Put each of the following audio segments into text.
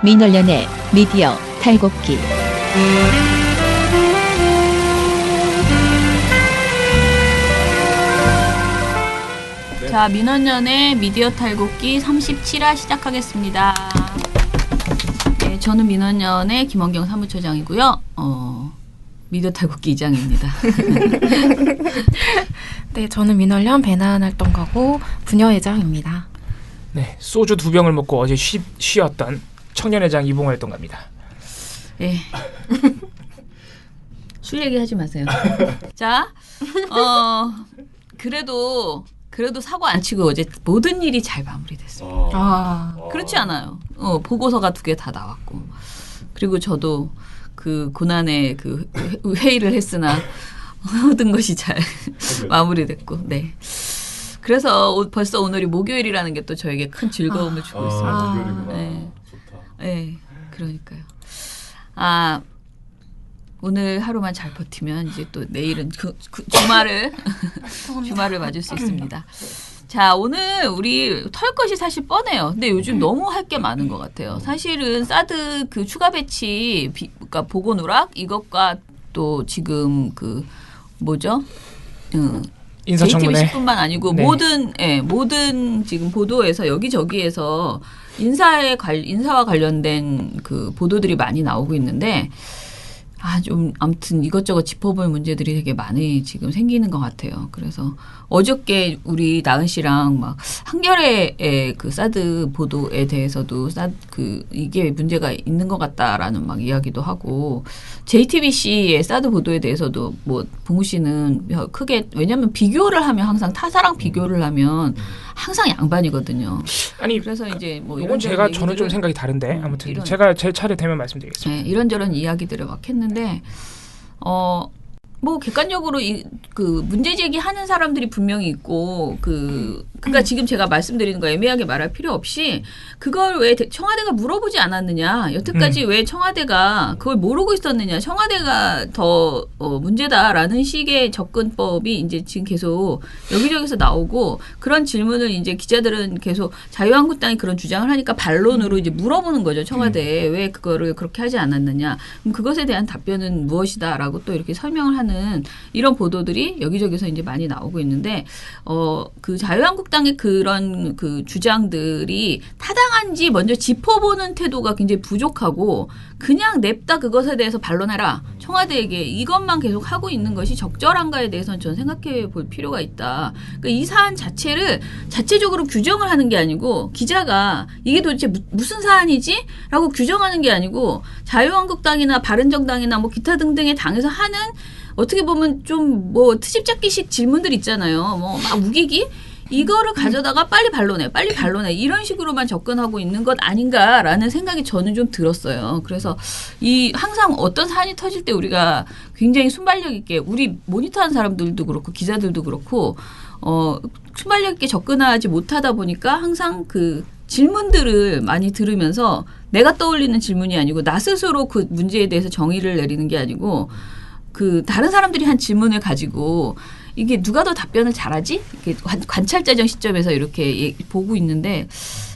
민원련의 미디어 탈곡기. 자, 민원연의 미디어 탈곡기 37화 시작하겠습니다. 네, 저는 민원연의 김원경 사무처장이고요. 미디어 탈곡기 이장입니다. 네, 저는 민원련 배난 활동가고 부녀회장입니다. 네, 소주 2병을 먹고 어제 쉬었던 청년회장 이봉 활동가입니다. 네. 술 얘기하지 마세요. 자, 그래도 사고 안 치고 어제 모든 일이 잘 마무리됐습니다. 그렇지 않아요. 보고서가 2개 다 나왔고, 그리고 저도 그 고난의 그 회의를 했으나 모든 것이 잘 마무리됐고, 네. 그래서 벌써 오늘이 목요일이라는 게 또 저에게 큰 즐거움을 주고 있습니다. 목요일이구나. 네. 좋다. 네, 그러니까요. 오늘 하루만 잘 버티면 이제 또 내일은 주말을 맞을 수 있습니다. 자, 오늘 우리 털 것이 사실 뻔해요. 근데 요즘 너무 할 게 많은 것 같아요. 사실은 사드 그 추가 배치, 그러니까 보고 누락 이것과 또 지금 그 뭐죠? 인사청문회. JTBC뿐만 아니고 네. 모든 지금 보도에서 여기저기에서 인사와 관련된 그 보도들이 많이 나오고 있는데, 좀 아무튼 이것저것 짚어볼 문제들이 되게 많이 지금 생기는 것 같아요. 그래서 어저께 우리 나은 씨랑 막 한겨레의 그 사드 보도에 대해서도 이게 문제가 있는 것 같다라는 막 이야기도 하고, JTBC의 사드 보도에 대해서도 뭐 봉우 씨는 크게, 왜냐하면 비교를 하면 항상 타사랑 비교를 하면 항상 양반이거든요. 아니, 그래서 이제 뭐 이건 저는 좀 생각이 다른데, 아무튼 제가 제 차례 되면 말씀드리겠습니다. 네, 이런저런 이야기들을 막 했는데, 뭐 객관적으로 그 문제 제기하는 사람들이 분명히 있고, 그러니까 지금 제가 말씀드리는 거 애매하게 말할 필요 없이, 그걸 왜 청와대가 물어보지 않았느냐, 여태까지 왜 청와대가 그걸 모르고 있었느냐, 청와대가 더 문제다라는 식의 접근법이 이제 지금 계속 여기저기서 나오고, 그런 질문을 이제 기자들은 계속 자유한국당이 그런 주장을 하니까 반론으로 이제 물어보는 거죠. 청와대에 왜 그거를 그렇게 하지 않았느냐, 그럼 그것에 대한 답변은 무엇이다라고 또 이렇게 설명을 하는 이런 보도들이 여기저기서 이제 많이 나오고 있는데, 그 자유한국당의 그런 그 주장들이 타당한지 먼저 짚어보는 태도가 굉장히 부족하고, 그냥 냅다 그것에 대해서 반론해라, 청와대에게 이것만 계속 하고 있는 것이 적절한가에 대해서는 저는 생각해 볼 필요가 있다. 그러니까 이 사안 자체를 자체적으로 규정을 하는 게 아니고, 기자가 이게 도대체 무슨 사안이지? 라고 규정하는 게 아니고, 자유한국당이나 바른정당이나 뭐 기타 등등의 당에서 하는 어떻게 보면 좀 뭐 트집 잡기식 질문들 있잖아요. 뭐 막 우기기? 이거를 가져다가 빨리 반론해 이런 식으로만 접근하고 있는 것 아닌가라는 생각이 저는 좀 들었어요. 그래서 항상 어떤 사안이 터질 때 우리가 굉장히 순발력 있게, 우리 모니터하는 사람들도 그렇고 기자들도 그렇고 순발력 있게 접근하지 못하다 보니까 항상 그 질문들을 많이 들으면서 내가 떠올리는 질문이 아니고, 나 스스로 그 문제에 대해서 정의를 내리는 게 아니고, 그 다른 사람들이 한 질문을 가지고 이게 누가 더 답변을 잘하지? 이렇게 관찰자적 시점에서 이렇게 보고 있는데,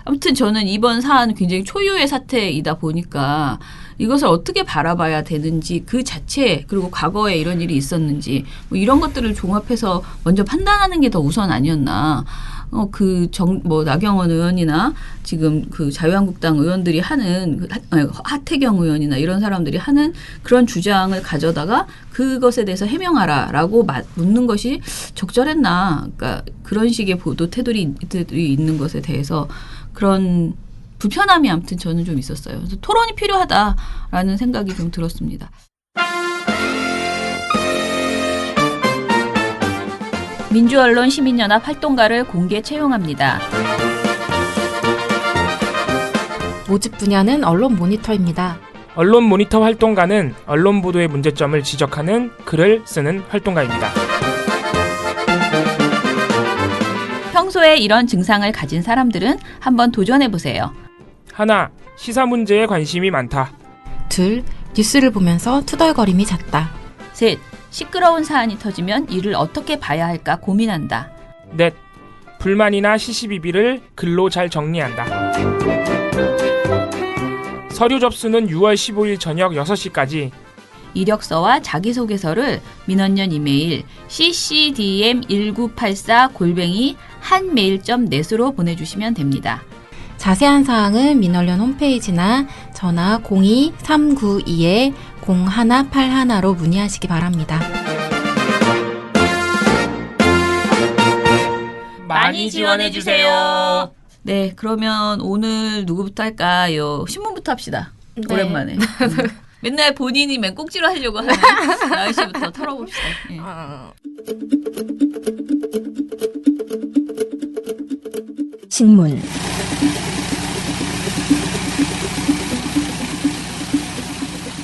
아무튼 저는 이번 사안은 굉장히 초유의 사태이다 보니까 이것을 어떻게 바라봐야 되는지 그 자체, 그리고 과거에 이런 일이 있었는지 뭐 이런 것들을 종합해서 먼저 판단하는 게 더 우선 아니었나. 나경원 의원이나 지금 그 자유한국당 의원들이 하는 하태경 의원이나 이런 사람들이 하는 그런 주장을 가져다가 그것에 대해서 해명하라라고 묻는 것이 적절했나. 그러니까 그런 식의 보도 태도들이 있는 것에 대해서 그런 불편함이 아무튼 저는 좀 있었어요. 그래서 토론이 필요하다라는 생각이 좀 들었습니다. 민주언론 시민연합 활동가를 공개 채용합니다. 모집 분야는 언론 모니터입니다. 언론 모니터 활동가는 언론 보도의 문제점을 지적하는 글을 쓰는 활동가입니다. 평소에 이런 증상을 가진 사람들은 한번 도전해보세요. 하나, 시사 문제에 관심이 많다. 둘, 뉴스를 보면서 투덜거림이 잦다. 셋, 시끄러운 사안이 터지면 이를 어떻게 봐야 할까 고민한다. 넷, 불만이나 시시비비를 글로 잘 정리한다. 서류 접수는 6월 15일 저녁 6시까지. 이력서와 자기소개서를 민원연 이메일 ccdm1984@한메일.net으로 보내주시면 됩니다. 자세한 사항은 민원련 홈페이지나 전화 02-392-0181로 문의하시기 바랍니다. 많이 지원해주세요. 네, 그러면 오늘 누구부터 할까요? 신문부터 합시다. 네. 오랜만에. 맨날 본인이 맨 꼭지로 하려고 하는 나은 씨부터 털어봅시다. 예. 신문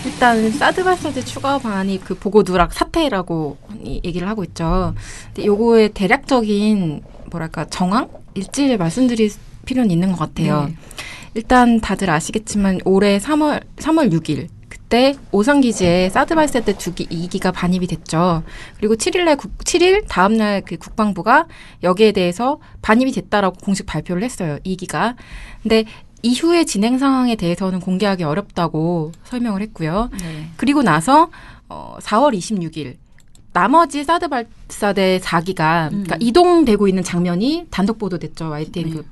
일단 사드 발사대 추가 방안이 그 보고 누락 사태라고 얘기를 하고 있죠. 근데 요거의 대략적인 뭐랄까 정황? 일지를 말씀드릴 필요는 있는 것 같아요. 네. 일단 다들 아시겠지만 올해 3월 6일 그때 오산기지에 사드 발사대 2기가 반입이 됐죠. 그리고 7일 다음날 그 국방부가 여기에 대해서 반입이 됐다라고 공식 발표를 했어요. 2기가. 근데 이후의 진행 상황에 대해서는 공개하기 어렵다고 설명을 했고요. 네. 그리고 나서 4월 26일 나머지 사드 발사대 4기가 그러니까 이동되고 있는 장면이 단독 보도됐죠. YTN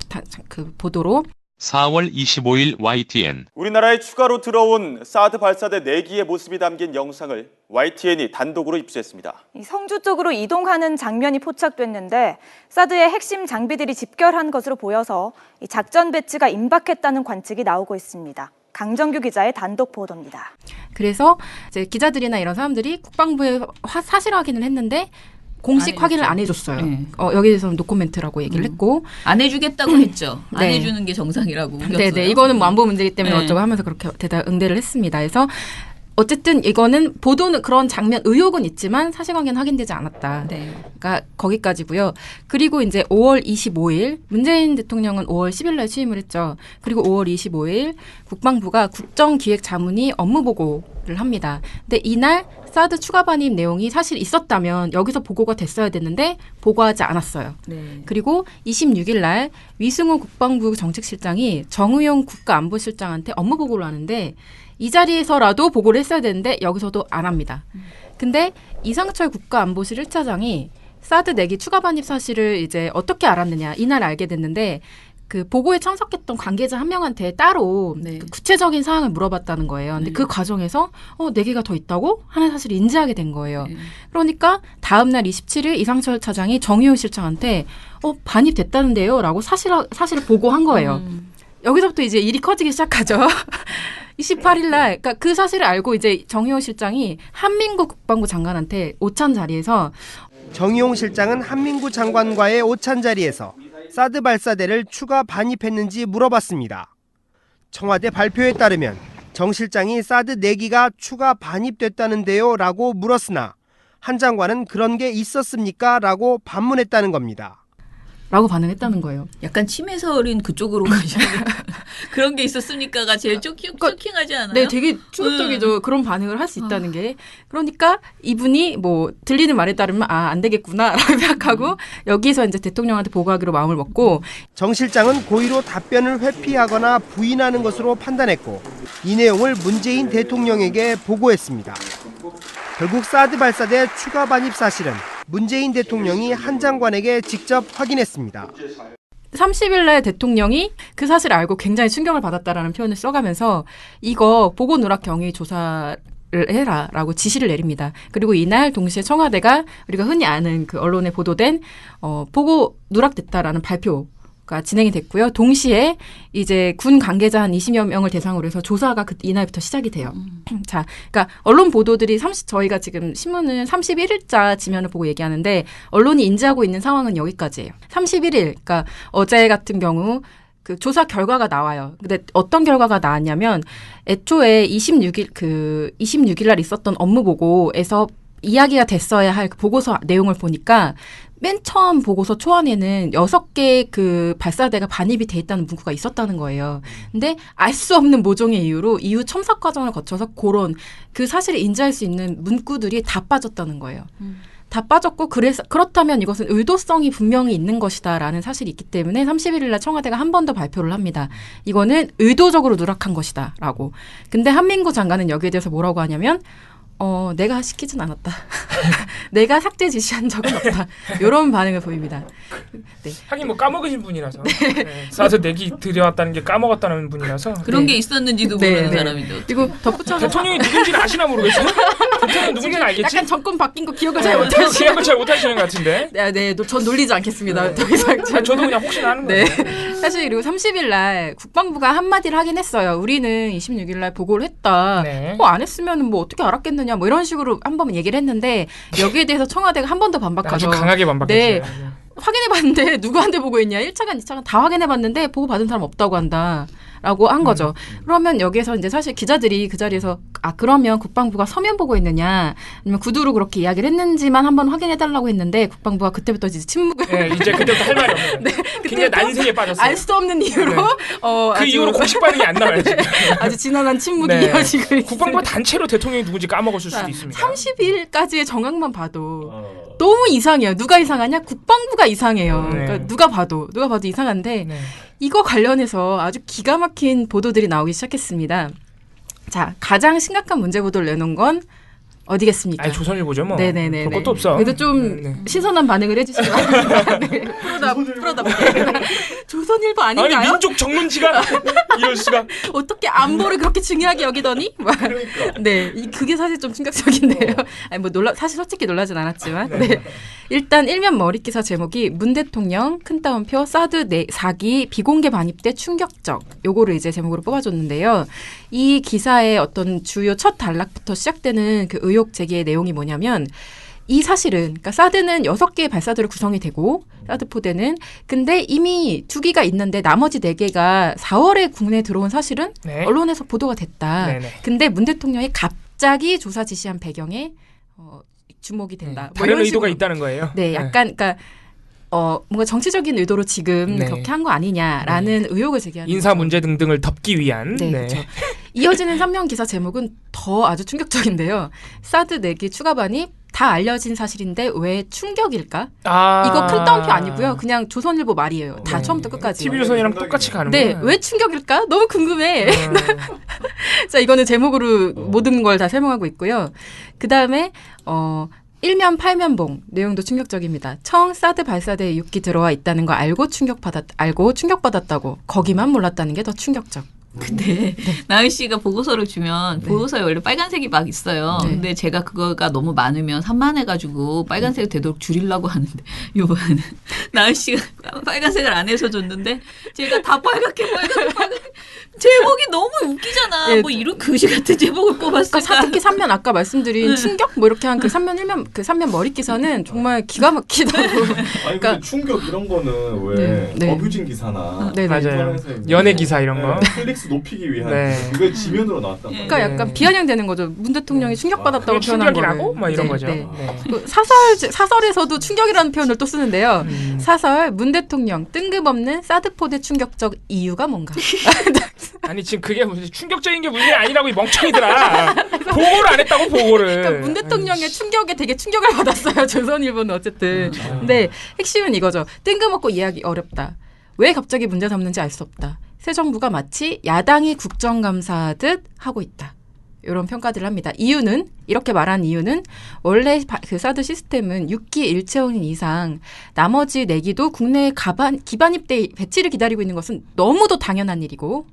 그 보도로. 4월 25일 YTN. 우리나라에 추가로 들어온 사드 발사대 4기의 모습이 담긴 영상을 YTN이 단독으로 입수했습니다. 성주 쪽으로 이동하는 장면이 포착됐는데 사드의 핵심 장비들이 집결한 것으로 보여서 작전 배치가 임박했다는 관측이 나오고 있습니다. 강정규 기자의 단독 보도입니다. 그래서 이제 기자들이나 이런 사람들이 국방부에 사실 확인을 했는데 공식 확인을 안 해줬어요. 네. 여기에 대해서는 노코멘트라고 얘기를 했고. 안 해주겠다고 했죠. 안 네. 해주는 게 정상이라고 우겼어요. 네네. 이거는 뭐 안보 문제이기 때문에 네. 어쩌고 하면서 그렇게 응대를 했습니다. 그래서 어쨌든 이거는 보도는 그런 장면 의혹은 있지만 사실관계는 확인되지 않았다. 네. 그러니까 거기까지고요. 그리고 이제 5월 25일 문재인 대통령은 5월 10일 날 취임을 했죠. 그리고 5월 25일 국방부가 국정기획자문위 업무보고를 합니다. 근데 이날 사드 추가 반입 내용이 사실 있었다면 여기서 보고가 됐어야 됐는데 보고하지 않았어요. 네. 그리고 26일 날 위승호 국방부 정책실장이 정의용 국가안보실장한테 업무 보고를 하는데 이 자리에서라도 보고를 했어야 되는데 여기서도 안 합니다. 근데 이상철 국가안보실 1차장이 사드 4기 추가 반입 사실을 이제 어떻게 알았느냐 이날 알게 됐는데 그 보고에 참석했던 관계자 한 명한테 따로 네. 그 구체적인 사항을 물어봤다는 거예요. 근데 그 과정에서 4개가 더 있다고 하는 사실을 인지하게 된 거예요. 네. 그러니까 다음 날 27일 이상철 차장이 정의용 실장한테 반입됐다는데요 라고 사실을 보고한 거예요. 여기서부터 이제 일이 커지기 시작하죠. 28일 날, 그러니까 그 사실을 알고 이제 정의용 실장이 한민구 국방부 장관한테 오찬 자리에서 정의용 실장은 한민구 장관과의 오찬 자리에서 사드 발사대를 추가 반입했는지 물어봤습니다. 청와대 발표에 따르면 정 실장이 사드 4기가 추가 반입됐다는데요 라고 물었으나 한 장관은 그런 게 있었습니까? 라고 반문했다는 겁니다. 라고 반응했다는 거예요. 약간 치매설인 그쪽으로 가시는 그런 게 있었습니까가 제일 쇼킹하지 않아요? 네, 되게 충격적이죠. 그런 반응을 할 수 있다는 게. 그러니까 이분이 뭐 들리는 말에 따르면 안 되겠구나라고 생각하고 여기서 이제 대통령한테 보고하기로 마음을 먹고 정 실장은 고의로 답변을 회피하거나 부인하는 것으로 판단했고 이 내용을 문재인 대통령에게 보고했습니다. 결국 사드 발사대 추가 반입 사실은 문재인 대통령이 한 장관에게 직접 확인했습니다. 30일 날 대통령이 그 사실을 알고 굉장히 충격을 받았다라는 표현을 써가면서 이거 보고 누락 경위 조사를 해라라고 지시를 내립니다. 그리고 이날 동시에 청와대가 우리가 흔히 아는 그 언론에 보도된 보고 누락됐다라는 발표가 진행이 됐고요. 동시에 이제 군 관계자 한 20여 명을 대상으로 해서 조사가 이날부터 시작이 돼요. 자, 그러니까 언론 보도들이 저희가 지금 신문은 31일자 지면을 보고 얘기하는데 언론이 인지하고 있는 상황은 여기까지예요. 31일, 그러니까 어제 같은 경우 그 조사 결과가 나와요. 근데 어떤 결과가 나왔냐면 애초에 26일 날 있었던 업무 보고에서 이야기가 됐어야 할 그 보고서 내용을 보니까 맨 처음 보고서 초안에는 6개 그 발사대가 반입이 돼 있다는 문구가 있었다는 거예요. 근데 알 수 없는 모종의 이유로 이후 첨삭 과정을 거쳐서 그런 그 사실을 인지할 수 있는 문구들이 다 빠졌다는 거예요. 다 빠졌고 그렇다면 이것은 의도성이 분명히 있는 것이다라는 사실이 있기 때문에 31일 날 청와대가 한 번 더 발표를 합니다. 이거는 의도적으로 누락한 것이다라고. 근데 한민구 장관은 여기에 대해서 뭐라고 하냐면 내가 시키진 않았다. 내가 삭제 지시한 적은 없다. 이런 반응을 보입니다. 네. 하긴 뭐 까먹으신 분이라서 사드 내기 들여왔다는 게 까먹었다는 분이라서 그런 게 있었는지도 모르는 사람인데. 그리고 덧붙여서 대통령이 누군지는 아시나 모르겠어요. 대통령 누군지는 알겠지? 약간 정권 바뀐 거 기억을 잘 못하시는 기억을 잘 못하시는 것 같은데. 네, 전 놀리지 않겠습니다. 더 이상 저도 그냥 혹시나 하는 거예요. 사실 그리고 30일 날 국방부가 한마디를 하긴 했어요. 우리는 26일 날 보고를 했다. 네. 안 했으면 뭐 어떻게 알았겠느냐 뭐 이런 식으로 한번 얘기를 했는데 여기에 대해서 청와대가 한 번 더 반박하죠. 아주 강하게 반박했어요. 네. 확인해봤는데 누구한테 보고했냐? 1차관, 2차관 다 확인해봤는데 보고 받은 사람 없다고 한다. 라고 한 거죠. 그러면 여기에서 이제 사실 기자들이 그 자리에서 그러면 국방부가 서면 보고했느냐 아니면 구두로 그렇게 이야기를 했는지만 한번 확인해달라고 했는데 국방부가 그때부터 이제 침묵을 네, 이제 그때부터 할 말이 없네요. 네, 굉장히 난색에 빠졌어요. 알 수 없는 이유로 네. 그 이후로 공식 반응이 안 나와요. 지금. 아주 진한한 침묵이 네. 이어지고 있습니다. 국방부가 단체로 대통령이 누군지 까먹었을 수도 있습니다. 30일까지의 정황만 봐도 너무 이상해요. 누가 이상하냐? 국방부가 이상해요. 네. 그러니까 누가 봐도 이상한데 네. 이거 관련해서 아주 기가 막힌 보도들이 나오기 시작했습니다. 자, 가장 심각한 문제 보도를 내놓은 건 어디겠습니까? 아니 조선일보죠 뭐. 네네네. 볼 것도 없어. 그래도 좀 신선한 반응을 해주시기 바랍니다. 네. 풀어다 조선일보 아닌가요? 아니 민족 정론지가 이럴 수가. 어떻게 안보를 그렇게 중요하게 여기더니? 네, 그게 사실 좀 충격적인데요. 아니 뭐 사실 솔직히 놀라진 않았지만, 네. 일단 일면 머릿 기사 제목이 문 대통령 큰 따옴표 사드 4기 비공개 반입 때 충격적. 요거를 이제 제목으로 뽑아줬는데요. 이 기사의 어떤 주요 첫 단락부터 시작되는 그 의혹 제기의 내용이 뭐냐면. 이 사실은 그러니까 사드는 6개의 발사대로 구성이 되고 사드 포대는 근데 이미 2기가 있는데 나머지 4개가 4월에 국내에 들어온 사실은 네. 언론에서 보도가 됐다. 네네. 근데 문 대통령이 갑자기 조사 지시한 배경에 주목이 된다. 뭐 다른 이런 의도가 식으로. 있다는 거예요. 네, 약간 그러니까 뭔가 정치적인 의도로 지금 네. 그렇게 한 거 아니냐라는 의혹을 제기하는 인사 거죠. 문제 등등을 덮기 위한. 네, 그렇죠. 이어지는 3면 기사 제목은 더 아주 충격적인데요. 사드 4기 추가 반입 다 알려진 사실인데 왜 충격일까? 이거 큰 따옴표 아니고요. 그냥 조선일보 말이에요. 다 네. 처음부터 끝까지. TV조선이랑 똑같이 가는 네, 거예요. 왜 충격일까? 너무 궁금해. 자, 이거는 제목으로 모든 걸 다 설명하고 있고요. 그 다음에 일면 팔면봉 내용도 충격적입니다. 청 사드 발사대에 6기 들어와 있다는 거 알고 충격받았다고 거기만 몰랐다는 게 더 충격적. 근데 나은 씨가 보고서를 주면 보고서에 원래 빨간색이 막 있어요. 네. 근데 제가 그거가 너무 많으면 산만해가지고 빨간색이 되도록 줄이려고 하는데 요번에는 나은 씨가 빨간색을 안 해서 줬는데 제가 다 빨갛게 제목이 너무 웃기잖아. 네. 뭐 이런 거지 같은 제목을 뽑았을까. 그러니까 특히 3면 아까 말씀드린 네. 충격 뭐 이렇게 한 그 3면 1면 그 3면 머릿 기사는 정말 기가 막히다고. 아니 근데 충격 이런 거는 왜 네. 어뷰징 기사나 네, 네. 맞아요. 인터넷에서 이제 연예 기사 이런 거. 클릭수 높이기 위한 네. 이거 지면으로 나왔단 말이에요. 그러니까 약간 비아냥되는 거죠. 문 대통령이 충격받았다고 그게 표현한 충격이라고? 거를. 뭐 이런 네, 거죠. 네. 네. 그 사설에서도 충격이라는 표현을 또 쓰는데요. 사설 문 대통령 뜬금없는 사드 포대 충격적 이유가 뭔가? 아니 지금 그게 무슨 충격적인 게 문제 아니라고 이 멍청이들아. 보고를 안 했다고 보고를. 그러니까 문 대통령의 충격에 되게 충격을 받았어요. 조선일보는 어쨌든. 근데 핵심은 이거죠. 뜬금없고 이해하기 어렵다. 왜 갑자기 문제 삼는지 알 수 없다. 새 정부가 마치 야당이 국정감사하듯 하고 있다. 이런 평가들을 합니다. 이유는 이렇게 말한 이유는 원래 그 사드 시스템은 6기 일체형인 이상 나머지 4기도 국내에 기반입 때 배치를 기다리고 있는 것은 너무도 당연한 일이고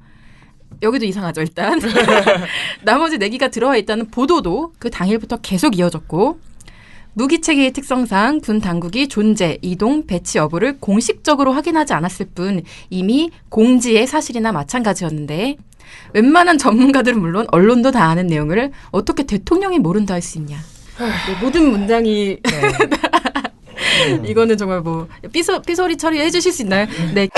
여기도 이상하죠 일단. 나머지 4기가 들어와 있다는 보도도 그 당일부터 계속 이어졌고 무기체계의 특성상 군 당국이 존재, 이동, 배치 여부를 공식적으로 확인하지 않았을 뿐 이미 공지의 사실이나 마찬가지였는데 웬만한 전문가들은 물론 언론도 다 아는 내용을 어떻게 대통령이 모른다 할 수 있냐. 네, 모든 문장이 이거는 정말 뭐 삐소리 처리해 주실 수 있나요? 네.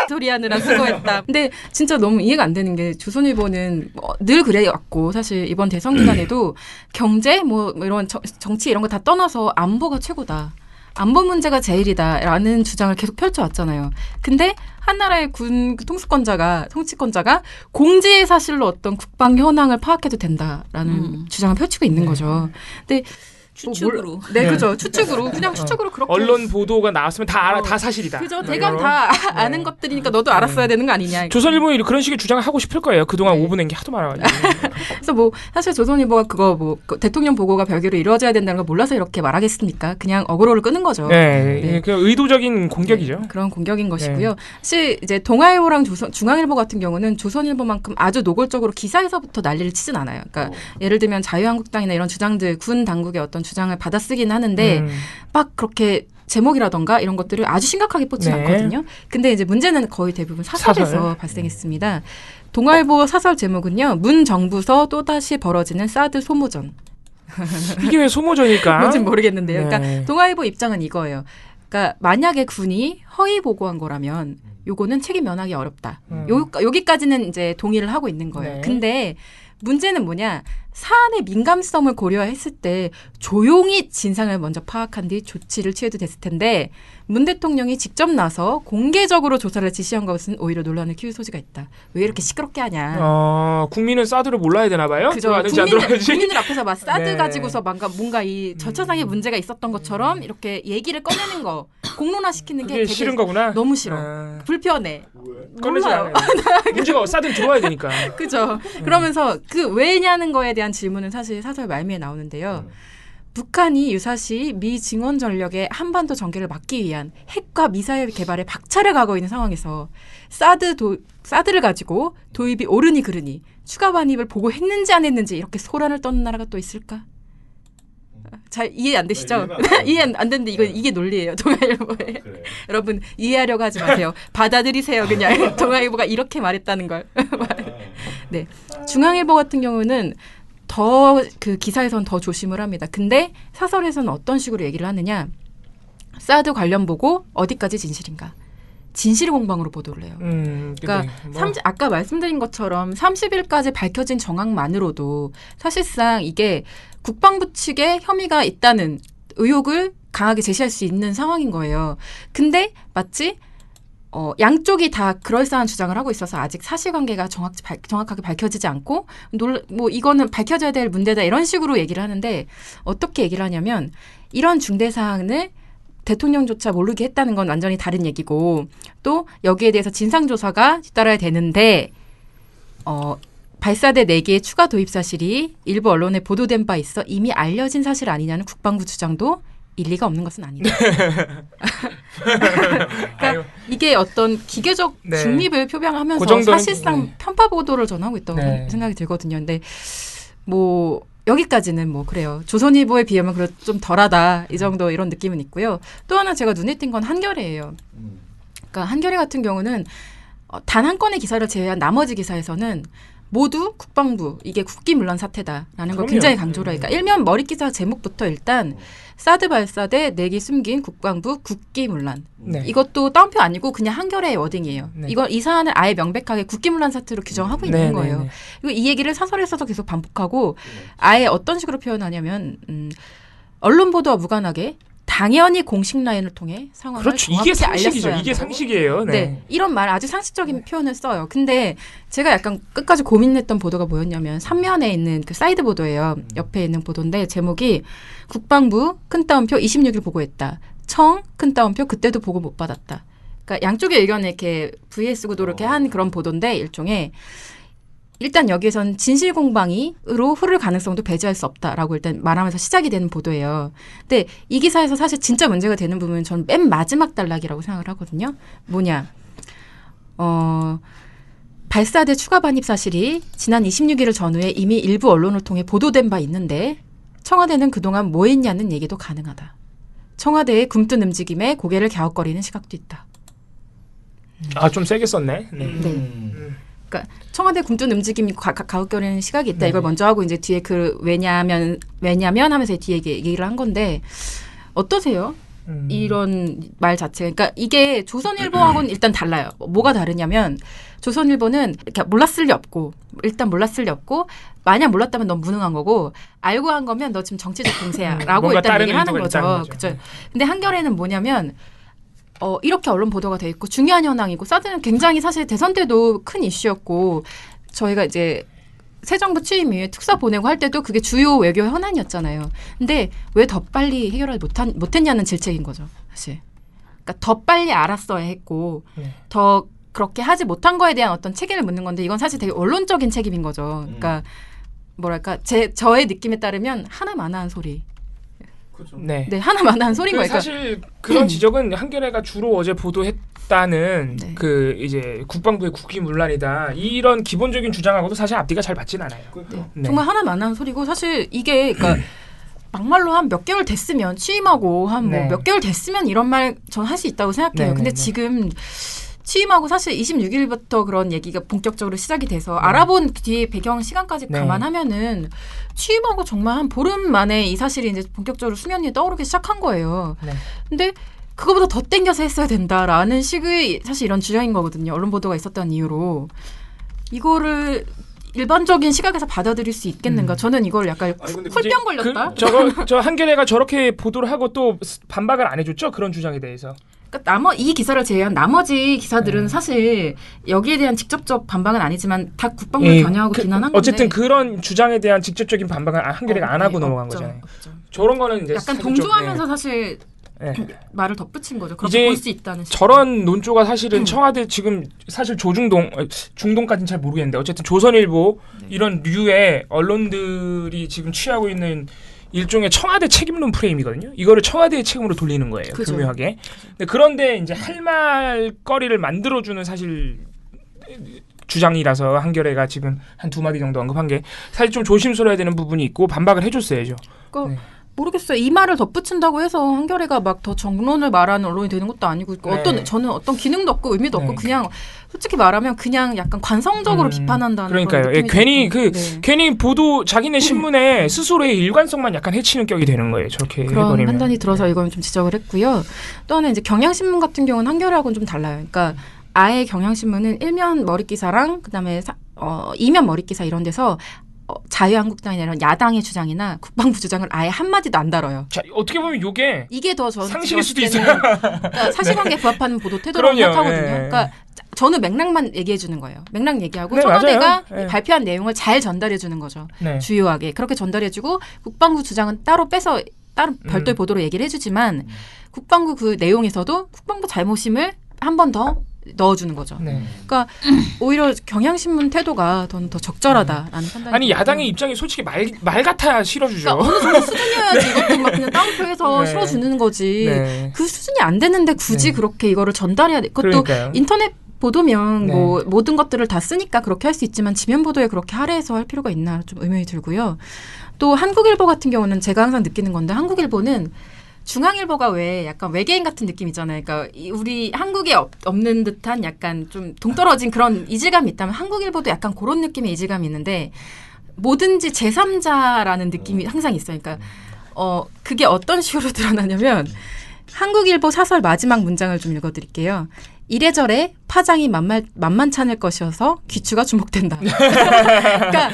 소리 하느라 수고했다. 근데 진짜 너무 이해가 안 되는 게 조선일보는 늘 그래왔고 사실 이번 대선 기간에도 경제 뭐 이런 정치 이런 거 다 떠나서 안보가 최고다. 안보 문제가 제일이다라는 주장을 계속 펼쳐왔잖아요. 근데 한 나라의 군 통치권자가 공지의 사실로 어떤 국방 현황을 파악해도 된다라는 주장을 펼치고 있는 거죠. 근데 추측으로. 네, 그죠. 추측으로 그냥 추측으로 그렇게 언론 보도가 나왔으면 다 알아, 다 사실이다. 그죠. 뭐 대강 이런. 다 아는 것들이니까 너도 알았어야 되는 거 아니냐. 조선일보는 그런 식의 주장을 하고 싶을 거예요. 그동안 네. 오분한 게 하도 많아가지고. 그래서 뭐 사실 조선일보가 그거 그 대통령 보고가 별개로 이루어져야 된다는 걸 몰라서 이렇게 말하겠습니까? 그냥 어그로를 끄는 거죠. 네, 그냥 의도적인 공격이죠. 네, 그런 공격인 것이고요. 사실 이제 동아일보랑 중앙일보 같은 경우는 조선일보만큼 아주 노골적으로 기사에서부터 난리를 치진 않아요. 그러니까 예를 들면 자유한국당이나 이런 주장들, 군 당국의 어떤 주장을 받아쓰긴 하는데 막 그렇게 제목이라던가 이런 것들을 아주 심각하게 뽑진 네. 않거든요. 근데 이제 문제는 거의 대부분 사설에서 사설. 발생했습니다. 동아일보 사설 제목은요. 문 정부서 또다시 벌어지는 사드 소모전. 이게 왜 소모전일까? 뭔진 모르겠는데요. 네. 그러니까 동아일보 입장은 이거예요. 그러니까 만약에 군이 허위 보고한 거라면 요거는 책임 면하기 어렵다. 여기까지는 이제 동의를 하고 있는 거예요. 네. 근데 문제는 뭐냐? 사안의 민감성을 고려했을 때 조용히 진상을 먼저 파악한 뒤 조치를 취해도 됐을 텐데 문 대통령이 직접 나서 공개적으로 조사를 지시한 것은 오히려 논란을 키울 소지가 있다. 왜 이렇게 시끄럽게 하냐? 국민은 사드를 몰라야 되나 봐요? 그죠. 들어가는지 안 들어가는지? 국민들 앞에서 막 사드 네. 가지고서 뭔가 이 절차상의 문제가 있었던 것처럼 이렇게 얘기를 꺼내는 거 공론화시키는 게 그게 되게 싫은 거구나? 너무 싫어. 불편해. 꺼내지 몰라요. 않아요. 문제가 사드는 들어와야 되니까. 그죠. 그러면서 그 왜냐는 거에 대한 질문은 사실 사설 말미에 나오는데요. 북한이 유사시 미 증원 전력의 한반도 전개를 막기 위한 핵과 미사일 개발에 박차를 가고 있는 상황에서 사드를 가지고 도입이 옳으니 그르니 추가 반입을 보고했는지 안 했는지 이렇게 소란을 떠는 나라가 또 있을까? 잘 이해 안 되시죠? 이해 안 되는데 이게 논리예요. 동아일보에. 그래. 여러분 이해하려고 하지 마세요. 받아들이세요. 그냥 동아일보가 이렇게 말했다는 걸. 네. 중앙일보 같은 경우는 더 그 기사에선 더 조심을 합니다. 근데 사설에서는 어떤 식으로 얘기를 하느냐? 사드 관련 보고 어디까지 진실인가? 진실 공방으로 보도를 해요. 그러니까 아까 말씀드린 것처럼 30일까지 밝혀진 정황만으로도 사실상 이게 국방부 측에 혐의가 있다는 의혹을 강하게 제시할 수 있는 상황인 거예요. 근데 마치 양쪽이 다 그럴싸한 주장을 하고 있어서 아직 사실관계가 정확하게 밝혀지지 않고 뭐 이거는 밝혀져야 될 문제다 이런 식으로 얘기를 하는데 어떻게 얘기를 하냐면 이런 중대 사항을 대통령조차 모르게 했다는 건 완전히 다른 얘기고 또 여기에 대해서 진상조사가 뒤따라야 되는데 발사대 4개의 추가 도입 사실이 일부 언론에 보도된 바 있어 이미 알려진 사실 아니냐는 국방부 주장도 일리가 없는 것은 아니다. 그러니까 이게 어떤 기계적 네. 중립을 표명하면서 그 정도는, 사실상 편파 보도를 전하고 있다고 생각이 들거든요. 근데 뭐 여기까지는 뭐 그래요. 조선일보에 비하면 그래도 좀 덜하다 이 정도 이런 느낌은 있고요. 또 하나 제가 눈에 띈 건 한겨레예요. 그러니까 한겨레 같은 경우는 단 한 건의 기사를 제외한 나머지 기사에서는 모두 국방부 이게 국기문란 사태다라는 걸 굉장히 강조를 하니까 일면 머리 기사 제목부터 일단 사드 발사대 4기 숨긴 국방부 국기문란 이것도 따옴표 아니고 그냥 한겨레의 워딩이에요. 이 사안을 아예 명백하게 국기문란 사태로 규정하고 있는 거예요. 그리고 이 얘기를 사설에서도 계속 반복하고 아예 어떤 식으로 표현하냐면 언론 보도와 무관하게 당연히 공식 라인을 통해 상황을 그렇죠. 정확히 이게 상식이죠. 알렸어야 이게 한다고. 상식이에요. 네. 이런 말 아주 상식적인 표현을 써요. 근데 제가 약간 끝까지 고민했던 보도가 뭐였냐면 3면에 있는 그 사이드 보도예요. 옆에 있는 보도인데 제목이 국방부 큰 따옴표 26일 보고했다. 청 큰 따옴표 그때도 보고 못 받았다. 그러니까 양쪽의 의견을 이렇게 VS 구도로 이렇게 한 그런 보도인데 일종의 일단 여기에선 진실 공방으로 흐를 가능성도 배제할 수 없다라고 일단 말하면서 시작이 되는 보도예요. 근데 이 기사에서 사실 진짜 문제가 되는 부분은 저는 맨 마지막 단락이라고 생각을 하거든요. 뭐냐. 발사대 추가 반입 사실이 지난 26일을 전후에 이미 일부 언론을 통해 보도된 바 있는데 청와대는 그동안 뭐 했냐는 얘기도 가능하다. 청와대의 굼뜬 움직임에 고개를 갸웃거리는 시각도 있다. 좀 세게 썼네. 그러니까 청와대 굼뜬 움직임이 가웃거리는 시각이 있다. 이걸 먼저 하고 이제 뒤에 그 왜냐면 하면서 뒤에 얘기를 한 건데 어떠세요? 이런 말 자체가. 그러니까 이게 조선일보하고는 일단 달라요. 뭐가 다르냐면 조선일보는 이렇게 몰랐을 리 없고 일단 몰랐을 리 없고 만약 몰랐다면 넌 무능한 거고 알고 한 거면 너 지금 정치적 공세야라고 일단 얘기를 하는 거죠. 그렇죠. 근데 한겨레는 뭐냐면 이렇게 언론 보도가 돼 있고 중요한 현황이고 사드는 굉장히 사실 대선 때도 큰 이슈였고 저희가 이제 새 정부 취임 이후에 특사 보내고 할 때도 그게 주요 외교 현안이었잖아요. 근데 왜 더 빨리 해결을 못했냐는 질책인 거죠, 사실. 그러니까 더 빨리 알았어야 했고 더 그렇게 하지 못한 거에 대한 어떤 책임을 묻는 건데 이건 사실 되게 언론적인 책임인 거죠. 그러니까 뭐랄까 저의 느낌에 따르면 하나마나한 소리. 그죠. 네. 네, 하나마나한 소리인 거예요. 사실 그런 지적은 한겨레가 주로 어제 보도했다는 네. 그 이제 국방부의 국기문란이다 이런 기본적인 주장하고도 사실 앞뒤가 잘 맞진 않아요. 네. 정말 하나마나한 소리고 사실 이게 그러니까 막말로 한 몇 개월 됐으면 취임하고 한 뭐 네. 몇 개월 됐으면 이런 말 전 할 수 있다고 생각해요. 네, 근데 네, 네. 지금 취임하고 사실 26일부터 그런 얘기가 본격적으로 시작이 돼서 알아본 뒤에 배경 시간까지 네. 감안하면은 취임하고 정말 한 보름 만에 이 사실이 이제 본격적으로 수면 위에 떠오르기 시작한 거예요. 네. 근데 그거보다 더 땡겨서 했어야 된다라는 식의 사실 이런 주장인 거거든요. 언론 보도가 있었던 이유로 이거를 일반적인 시각에서 받아들일 수 있겠는가? 저는 이걸 약간 근데 쿨병 걸렸다. 저 한겨레가 저렇게 보도를 하고 또 반박을 안 해줬죠 그런 주장에 대해서. 그러니까 이 기사를 제외한 나머지 기사들은 사실 여기에 대한 직접적 반박은 아니지만 다 국방부를 겨냥하고 비난한 건데 어쨌든 그런 주장에 대한 직접적인 반박은 한겨레가 안 하고 넘어간 없죠, 거잖아요. 없죠. 저런 거는 이제 약간 사실 동조하면서 사실 네. 말을 덧붙인 거죠. 이제 그렇게 볼 수 있다는 식으로. 저런 논조가 사실은 청와대 지금 사실 중동까지는 잘 모르겠는데 어쨌든 조선일보 이런 류의 언론들이 지금 취하고 있는 일종의 청와대 책임론 프레임이거든요. 이거를 청와대의 책임으로 돌리는 거예요. 그죠. 교묘하게. 그런데 이제 할 말거리를 만들어주는 사실 주장이라서 한겨레가 지금 한 2마디 정도 언급한 게 사실 좀 조심스러워야 되는 부분이 있고 반박을 해줬어야죠. 그러니까 네. 모르겠어요. 이 말을 덧붙인다고 해서 한겨레가 막 더 정론을 말하는 언론이 되는 것도 아니고 네. 저는 어떤 기능도 없고 의미도 없고 네. 그냥 솔직히 말하면 그냥 약간 관성적으로 비판한다는 그러니까요. 그런 예, 느낌이 괜히 들고. 괜히 보도 자기네 신문에 스스로의 일관성만 약간 해치는 격이 되는 거예요. 저렇게 그런 해버리면. 판단이 들어서 이건 좀 지적을 했고요. 또 하나 이제 경향신문 같은 경우는 한겨레하고는 좀 달라요. 그러니까 아예 경향신문은 일면 머릿기사랑 그다음에 이면 머릿기사 이런 데서 자유한국당이나 이런 야당의 주장이나 국방부 주장을 아예 한마디도 안 다뤄요. 자, 어떻게 보면 이게 더 저는 상식일 수도 봤을 때는 그러니까 사실관계에 부합하는 보도 태도라고 그럼요. 생각하거든요. 예. 그러니까 저는 맥락만 얘기해 주는 거예요. 맥락 얘기하고 네, 청와대가 맞아요. 예. 발표한 내용을 잘 전달해 주는 거죠. 네. 주요하게. 그렇게 전달해 주고 국방부 주장은 따로 빼서 따로 별도의 보도로 얘기를 해주지만 국방부 그 내용에서도 국방부 잘못임을 한 번 더 넣어주는 거죠. 네. 그러니까 오히려 경향신문 태도가 더 적절하다라는 판단이 아니 들고요. 야당의 입장이 솔직히 말 같아야 실어주죠. 그러니까 어느 정도 수준이어야지 이것도 막 그냥 다운표해서 네. 실어주는 거지. 네. 그 수준이 안 되는데 굳이 네. 그렇게 이거를 전달해야 돼. 그것도 그러니까요. 인터넷 보도면 네. 뭐 모든 것들을 다 쓰니까 그렇게 할 수 있지만 지면 보도에 그렇게 할애해서 할 필요가 있나 좀 의문이 들고요. 또 한국일보 같은 경우는 제가 항상 느끼는 건데 한국일보는 중앙일보가 왜 약간 외계인 같은 느낌 있잖아요. 그러니까 우리 한국에 없는 듯한 약간 좀 동떨어진 그런 이질감이 있다면 한국일보도 약간 그런 느낌의 이질감이 있는데 뭐든지 제3자라는 느낌이 항상 있어요. 그러니까 그게 어떤 식으로 드러나냐면 한국일보 사설 마지막 문장을 좀 읽어드릴게요. 이래저래 파장이 만만찮을 것이어서 귀추가 주목된다. 그러니까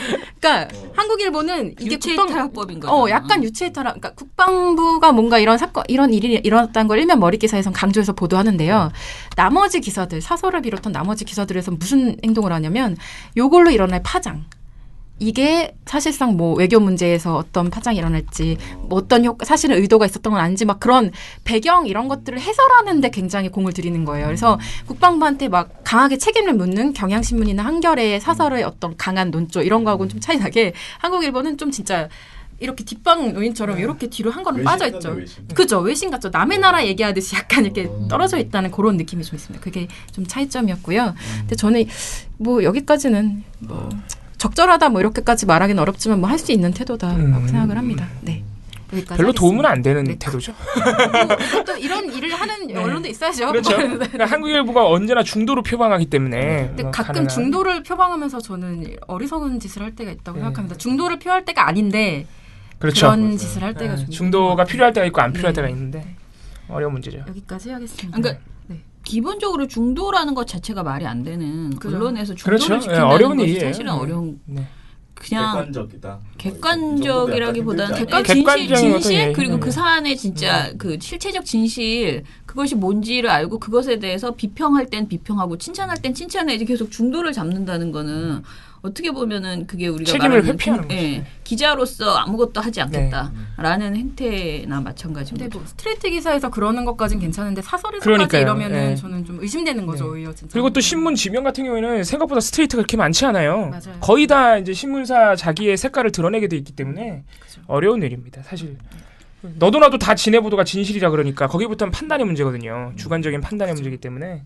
한국일보는 이게 유체이탈법인 거죠. 약간 유체이탈. 그러니까 국방부가 뭔가 이런 사건, 이런 일이 일어났다는 걸 일면 머릿 기사에선 강조해서 보도하는데요. 나머지 기사들, 사설을 비롯한 나머지 기사들에서 무슨 행동을 하냐면 요걸로 일어날 파장. 이게 사실상 뭐 외교 문제에서 어떤 파장이 일어날지 뭐 어떤 사실은 의도가 있었던 건 아닌지 막 그런 배경 이런 것들을 해설하는 데 굉장히 공을 들이는 거예요. 그래서 국방부한테 막 강하게 책임을 묻는 경향신문이나 한겨레의 사설의 어떤 강한 논조 이런 거하고는 좀 차이 나게 한국일보는 좀 진짜 이렇게 뒷방 노인처럼 이렇게 뒤로 한 걸음 빠져 있죠. 그죠? 외신 같죠. 남의 나라 얘기하듯이 약간 이렇게 떨어져 있다는 그런 느낌이 좀 있습니다. 그게 좀 차이점이었고요. 근데 저는 뭐 여기까지는 뭐 적절하다 뭐 이렇게까지 말하기는 어렵지만 뭐 할 수 있는 태도다라고 생각을 합니다. 네. 여기까지 별로 하겠습니다. 도움은 안 되는 네. 태도죠. 또 이런 일을 하는 언론도 있어야죠. 그렇죠. 그러니까 한국일보가 언제나 중도로 표방하기 때문에. 근데 뭐 가끔 가능한- 중도를 표방하면서 저는 어리석은 짓을 할 때가 있다고 생각합니다. 중도를 표할 때가 아닌데 그렇죠. 그런 짓을 할 때가 좀 중도가 필요할 때가 있고 안 필요할 네. 때가 있는데 어려운 문제죠. 여기까지 하겠습니다. 그러니까 기본적으로 중도라는 것 자체가 말이 안 되는 그죠. 언론에서 중도를 그렇죠. 지킨다는 어려운 것이 일이에요. 사실은 어려운 네. 그냥 객관적이다. 객관적이라기보다는 객관적인 어떤 진실 얘기. 그리고 그 사안의 진짜 그 실체적 진실 그것이 뭔지를 알고 그것에 대해서 비평할 땐 비평하고 칭찬할 땐 칭찬해야지 계속 중도를 잡는다는 거는 어떻게 보면은 그게 우리가 책임을 말하는 회피하는 거지. 기자로서 아무것도 하지 않겠다라는 행태나 마찬가지인 근데 거죠. 뭐 스트레이트 기사에서 그러는 것까지는 괜찮은데 사설에서까지 그러니까요. 이러면은 네. 저는 좀 의심되는 거죠, 오히려 진짜. 그리고 또 신문 지명 같은 경우에는 생각보다 스트레이트가 그렇게 많지 않아요. 맞아요. 거의 다 이제 신문사 자기의 색깔을 드러내게 돼 있기 때문에 어려운 일입니다. 사실 너도 나도 다 진해 보도가 진실이라 그러니까 거기부터는 판단의 문제거든요. 주관적인 판단의 문제이기 때문에.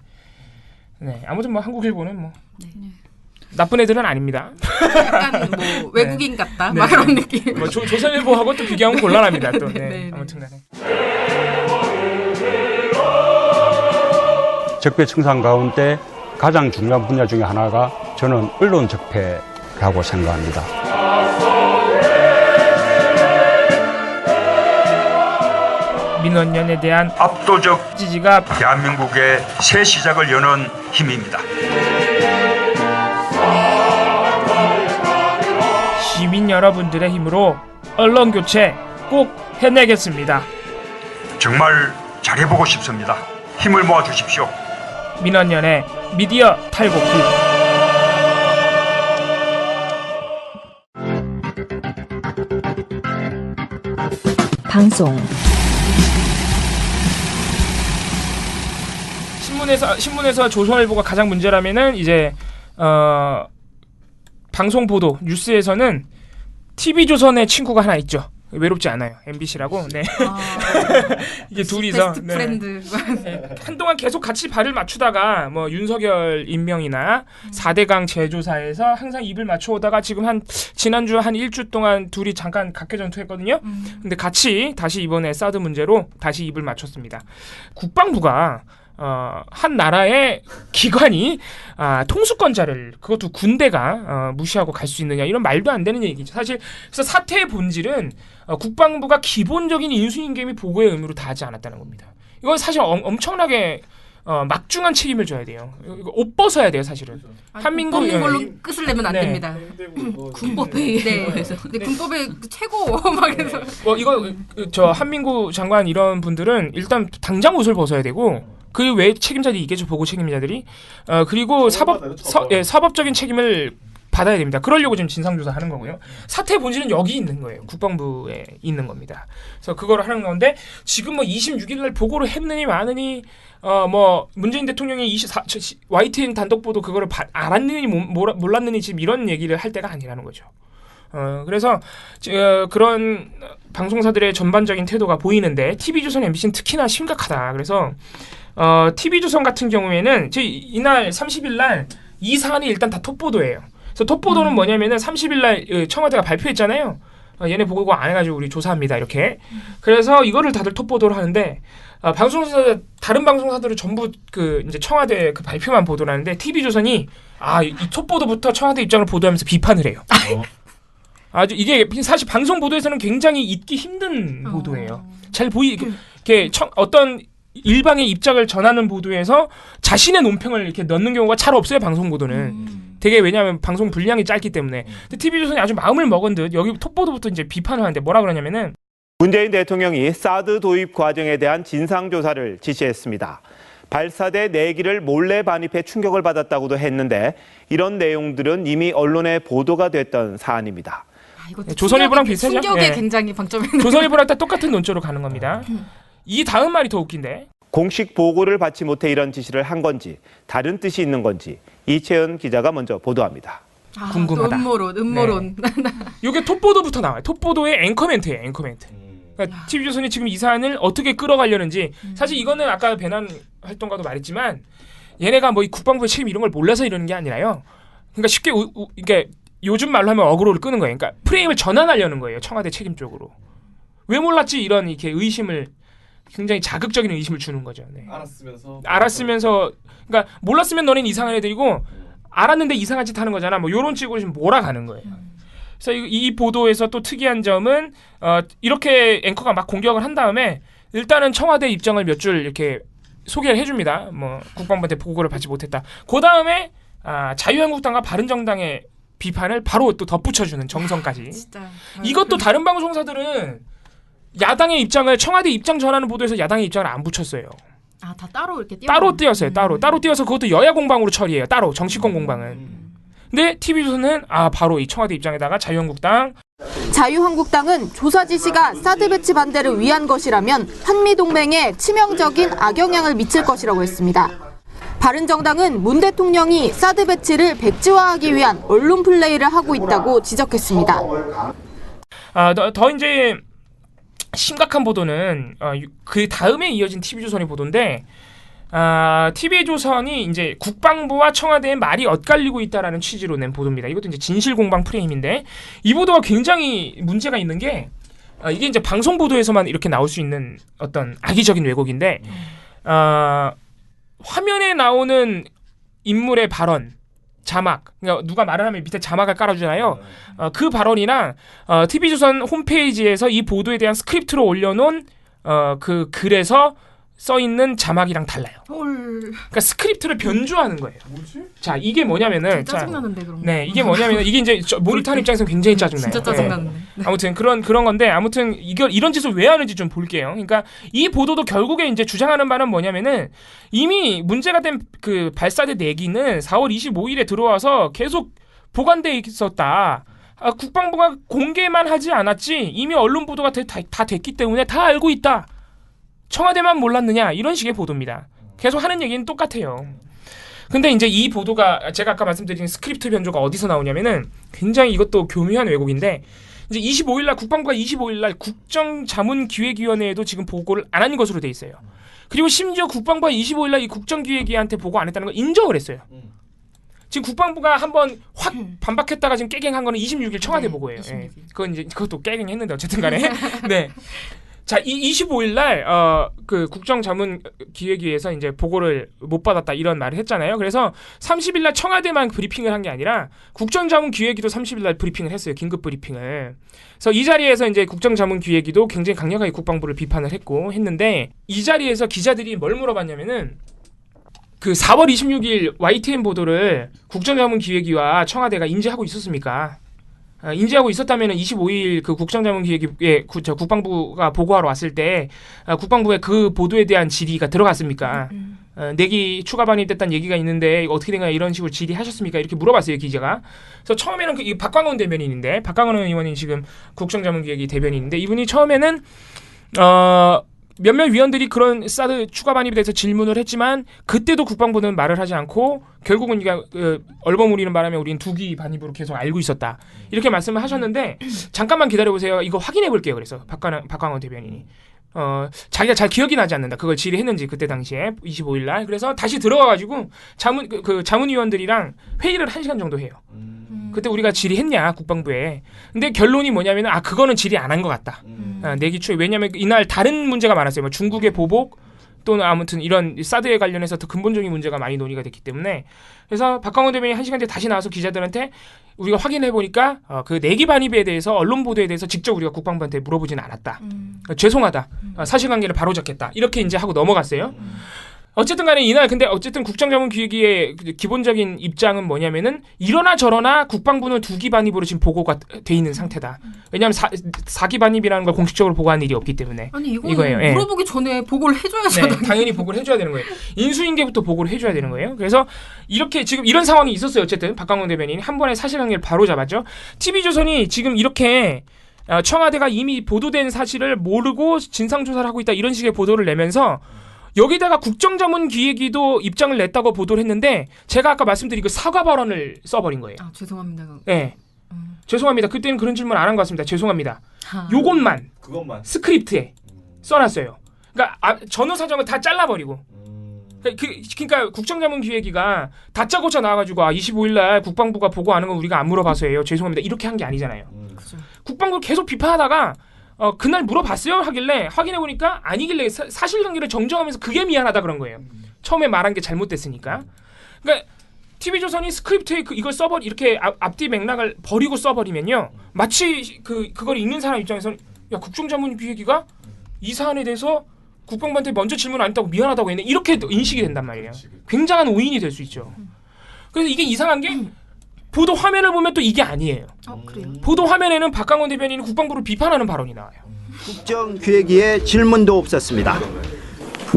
네, 아무튼 뭐 한국일보는 뭐 나쁜 애들은 아닙니다. 약간 뭐 외국인 같다 네. 막 그런 느낌. 뭐 조선일보하고 또 비교하면 곤란합니다. 또 네. 네. 아무튼간에. 적폐 청산 가운데 가장 중요한 분야 중에 하나가 저는 언론 적폐라고 생각합니다. 민원연에 대한 압도적 지지가 대한민국의 새 시작을 여는 힘입니다. 시민 여러분들의 힘으로 언론 교체 꼭 해내겠습니다. 정말 잘해보고 싶습니다. 힘을 모아 주십시오. 민원연의 미디어 탈곡기. 방송 신문에서 조선일보가 가장 문제라면은 이제 방송 보도 뉴스에서는 TV조선의 친구가 하나 있죠. 외롭지 않아요. MBC라고. 네. 이게 둘이서 베스트 프렌드. 네. 한동안 계속 같이 발을 맞추다가 뭐 윤석열 임명이나 4대강 재조사에서 항상 입을 맞춰오다가 지금 지난주 한 일주 동안 둘이 잠깐 각계전투했거든요. 근데 같이 다시 이번에 사드 문제로 다시 입을 맞췄습니다. 국방부가 한 나라의 기관이 통수권자를 그것도 군대가 무시하고 갈 수 있느냐 이런 말도 안 되는 얘기죠. 사실 그래서 사태의 본질은 국방부가 기본적인 인수인계미 보고의 의무를 다하지 않았다는 겁니다. 이건 사실 엄청나게 막중한 책임을 져야 돼요. 이거 옷 벗어야 돼요, 사실은. 한민국 없는 걸로 끝을 내면 안 네. 됩니다. 군법에 의해서. 근데 군법의 최고 막 해서. 저 한민구 장관 이런 분들은 일단 당장 옷을 벗어야 되고 그 외에 책임자들이 있겠죠. 보고 책임자들이. 그리고 사법적인 책임을 받아야 됩니다. 그러려고 지금 진상조사하는 거고요. 사태의 본질은 여기 있는 거예요. 국방부에 있는 겁니다. 그래서 그거를 하는 건데 지금 뭐 26일 날 보고를 했느니 마느니 뭐 문재인 대통령이 YTN 단독 보도 그거를 알았느니 몰랐느니 지금 이런 얘기를 할 때가 아니라는 거죠. 그래서 그런 방송사들의 전반적인 태도가 보이는데 TV조선, MBC는 특히나 심각하다. 그래서 TV조선 같은 경우에는 이날 30일 날 이 사안이 일단 다 톱보도예요. 그래서 톱보도는 뭐냐면은 30일 날 청와대가 발표했잖아요. 얘네 보고 안 해가지고 우리 조사합니다 이렇게. 그래서 이거를 다들 톱보도를 하는데 다른 방송사들은 전부 이제 청와대 그 발표만 보도를 하는데 TV조선이 이 톱보도부터 청와대 입장을 보도하면서 비판을 해요. 아주 이게 사실 방송 보도에서는 굉장히 잊기 힘든 보도예요. 잘 이렇게 어떤 일방의 입장을 전하는 보도에서 자신의 논평을 이렇게 넣는 경우가 잘 없어요. 방송 보도는 되게 왜냐하면 방송 분량이 짧기 때문에. 근데 TV조선이 아주 마음을 먹은 듯 여기 톱보도부터 이제 비판을 하는데 뭐라 그러냐면은 문재인 대통령이 사드 도입 과정에 대한 진상조사를 지시했습니다. 발사대 4기를 몰래 반입해 충격을 받았다고도 했는데 이런 내용들은 이미 언론에 보도가 됐던 사안입니다. 조선일보랑 비슷하죠? 충격에 굉장히 방점이 있는. 조선일보랑 똑같은 논조로 가는 겁니다. 이 다음 말이 더 웃긴데. 공식 보고를 받지 못해 이런 지시를 한 건지 다른 뜻이 있는 건지 이채연 기자가 먼저 보도합니다. 궁금하다. 음모론. 네. 이게 톱보도부터 나와요. 톱보도의 앵커멘트예요. 앵커멘트. 그러니까 TV조선이 지금 이 사안을 어떻게 끌어가려는지 사실 이거는 아까 배난 활동가도 말했지만 얘네가 뭐 이 국방부의 책임 이런 걸 몰라서 이러는 게 아니라요. 그러니까 쉽게 이게 요즘 말로 하면 어그로를 끄는 거예요. 그러니까 프레임을 전환하려는 거예요. 청와대 책임 쪽으로. 왜 몰랐지 이런 이렇게 의심을 굉장히 자극적인 의심을 주는 거죠. 네. 알았으면서 그러니까 몰랐으면 너넨 이상한 애들이고 알았는데 이상한 짓 하는 거잖아. 뭐 이런 식으로 지금 몰아가는 거예요. 그래서 이 보도에서 또 특이한 점은 이렇게 앵커가 막 공격을 한 다음에 일단은 청와대 입장을 몇 줄 이렇게 소개를 해줍니다. 뭐 국방부한테 보고를 받지 못했다. 그 다음에 자유한국당과 바른정당의 비판을 바로 또 덧붙여주는 정성까지. 진짜. 이것도 다른 방송사들은 야당의 입장을 청와대 입장 전하는 보도에서 야당의 입장을 안 붙였어요. 다 따로 이렇게 따로 띄었어요. 따로 띄어서 그것도 여야 공방으로 처리해요. 따로 정치권 공방은. 근데 TV조선은 바로 이 청와대 입장에다가 자유한국당 자유한국당은 조사 지시가 사드 배치 반대를 위한 것이라면 한미동맹에 치명적인 악영향을 미칠 것이라고 했습니다. 바른정당은 문 대통령이 사드 배치를 백지화하기 위한 언론 플레이를 하고 있다고 지적했습니다. 더 이제 심각한 보도는 그 다음에 이어진 TV조선의 보도인데 TV조선이 이제 국방부와 청와대의 말이 엇갈리고 있다라는 취지로 낸 보도입니다. 이것도 이제 진실공방 프레임인데 이 보도가 굉장히 문제가 있는 게 이게 이제 방송 보도에서만 이렇게 나올 수 있는 어떤 악의적인 왜곡인데 화면에 나오는 인물의 발언 자막, 그러니까 누가 말을 하면 밑에 자막을 깔아주잖아요. 그 발언이랑 TV조선 홈페이지에서 이 보도에 대한 스크립트로 올려놓은 그 글에서 써있는 자막이랑 달라요. 그러니까 스크립트를 변주하는 거예요. 뭐지? 자, 이게 뭐냐면은 짜증나는데 그런 거. 네, 이게 뭐냐면은 이게 이제 모니터하는 입장에서 굉장히 짜증나요. 진짜 짜증나는데. 네. 아무튼 그런 건데 아무튼 이런 짓을 왜 하는지 좀 볼게요. 그러니까 이 보도도 결국에 이제 주장하는 바는 뭐냐면은 이미 문제가 된 그 발사대 내기는 4월 25일에 들어와서 계속 보관돼 있었다. 국방부가 공개만 하지 않았지 이미 언론 보도가 다 됐기 때문에 다 알고 있다. 청와대만 몰랐느냐 이런 식의 보도입니다. 계속 하는 얘기는 똑같아요. 근데 이제 이 보도가 제가 아까 말씀드린 스크립트 변조가 어디서 나오냐면은 굉장히 이것도 교묘한 왜곡인데 이제 25일날 국방부가 25일날 국정자문기획위원회에도 지금 보고를 안 한 것으로 돼 있어요. 그리고 심지어 국방부가 25일날 이 국정기획위한테 보고 안 했다는 걸 인정을 했어요. 지금 국방부가 한번 확 반박했다가 지금 깨갱한 거는 26일 청와대 보고예요. 26일. 예. 그건 이제 그것도 깨갱했는데 어쨌든 간에 네. 자, 25일 날 그 국정자문기획위에서 이제 보고를 못 받았다 이런 말을 했잖아요. 그래서 30일 날 청와대만 브리핑을 한 게 아니라 국정자문기획위도 30일 날 브리핑을 했어요. 긴급 브리핑을. 그래서 이 자리에서 이제 국정자문기획위도 굉장히 강력하게 국방부를 비판을 했는데 이 자리에서 기자들이 뭘 물어봤냐면은 그 4월 26일 YTN 보도를 국정자문기획위와 청와대가 인지하고 있었습니까? 인지하고 있었다면 25일 그 국정자문기획위에 국방부가 보고하러 왔을 때 국방부에 그 보도에 대한 질의가 들어갔습니까? 내기 추가 반입됐다는 얘기가 있는데 어떻게 된가 이런 식으로 질의하셨습니까? 이렇게 물어봤어요 기자가. 그래서 처음에는 이 박광원 대변인인데 박광원 의원이 지금 국정자문기획위 대변인인데 이분이 처음에는 몇몇 위원들이 그런 사드 추가 반입에 대해서 질문을 했지만 그때도 국방부는 말을 하지 않고 결국은 얼버무리는 바람에 우리는 두기 반입으로 계속 알고 있었다. 이렇게 말씀을 하셨는데 잠깐만 기다려보세요. 이거 확인해 볼게요. 그래서 박광원 대변인이. 자기가 잘 기억이 나지 않는다. 그걸 질의했는지 그때 당시에 25일 날. 그래서 다시 들어가가지고 자문위원들이랑 회의를 1시간 정도 해요. 그때 우리가 질의했냐 국방부에. 근데 결론이 뭐냐면 그거는 질의 안 한 것 같다. 내기 초에. 왜냐하면 이날 다른 문제가 많았어요. 뭐 중국의 보복 또는 아무튼 이런 사드에 관련해서 더 근본적인 문제가 많이 논의가 됐기 때문에 그래서 박광원 대변인이 1시간 뒤에 다시 나와서 기자들한테 우리가 확인해 보니까 그 내기 반입에 대해서 언론 보도에 대해서 직접 우리가 국방부한테 물어보지는 않았다. 죄송하다. 사실관계를 바로잡겠다. 이렇게 이제 하고 넘어갔어요. 어쨌든 간에 이날 근데 어쨌든 국정자문기획위의 기본적인 입장은 뭐냐면은 이러나 저러나 국방부는 두기 반입으로 지금 보고가 돼 있는 상태다. 왜냐하면 4기 반입이라는 걸 공식적으로 보고한 일이 없기 때문에. 아니 이거예요. 물어보기 전에 보고를 해줘야죠. 네, 당연히 보고를 해줘야 되는 거예요. 인수인계부터 보고를 해줘야 되는 거예요. 그래서 이렇게 지금 이런 상황이 있었어요. 어쨌든 박광원 대변인이 한 번에 사실관계를 바로 잡았죠. TV조선이 지금 이렇게 청와대가 이미 보도된 사실을 모르고 진상조사를 하고 있다 이런 식의 보도를 내면서 여기다가 국정자문기획위도 입장을 냈다고 보도를 했는데 제가 아까 말씀드린 그 사과 발언을 써버린 거예요. 죄송합니다. 네. 죄송합니다. 그때는 그런 질문 안 한 것 같습니다. 죄송합니다. 요것만 스크립트에 써놨어요. 그러니까 전후 사정을 다 잘라버리고. 그러니까 국정자문기획위가 다짜고짜 나와가지고 25일날 국방부가 보고하는 건 우리가 안 물어봐서예요. 죄송합니다. 이렇게 한 게 아니잖아요. 그죠. 국방부를 계속 비판하다가 그날 물어봤어요 하길래 확인해보니까 아니길래 사실관계를 정정하면서 그게 미안하다 그런 거예요. 처음에 말한 게 잘못됐으니까. 그러니까 TV조선이 스크립트에 이걸 이렇게 앞뒤 맥락을 버리고 써버리면요. 마치 그걸 읽는 사람 입장에서는 야 국정자문기획위가 이 사안에 대해서 국방부한테 먼저 질문 안 했다고 미안하다고 했네. 이렇게 인식이 된단 말이에요. 굉장한 오인이 될 수 있죠. 그래서 이게 이상한 게 보도 화면을 보면 또 이게 아니에요. 그래요? 보도 화면에는 박광원 대변인이 국방부를 비판하는 발언이 나와요. 국정기획위에 질문도 없었습니다.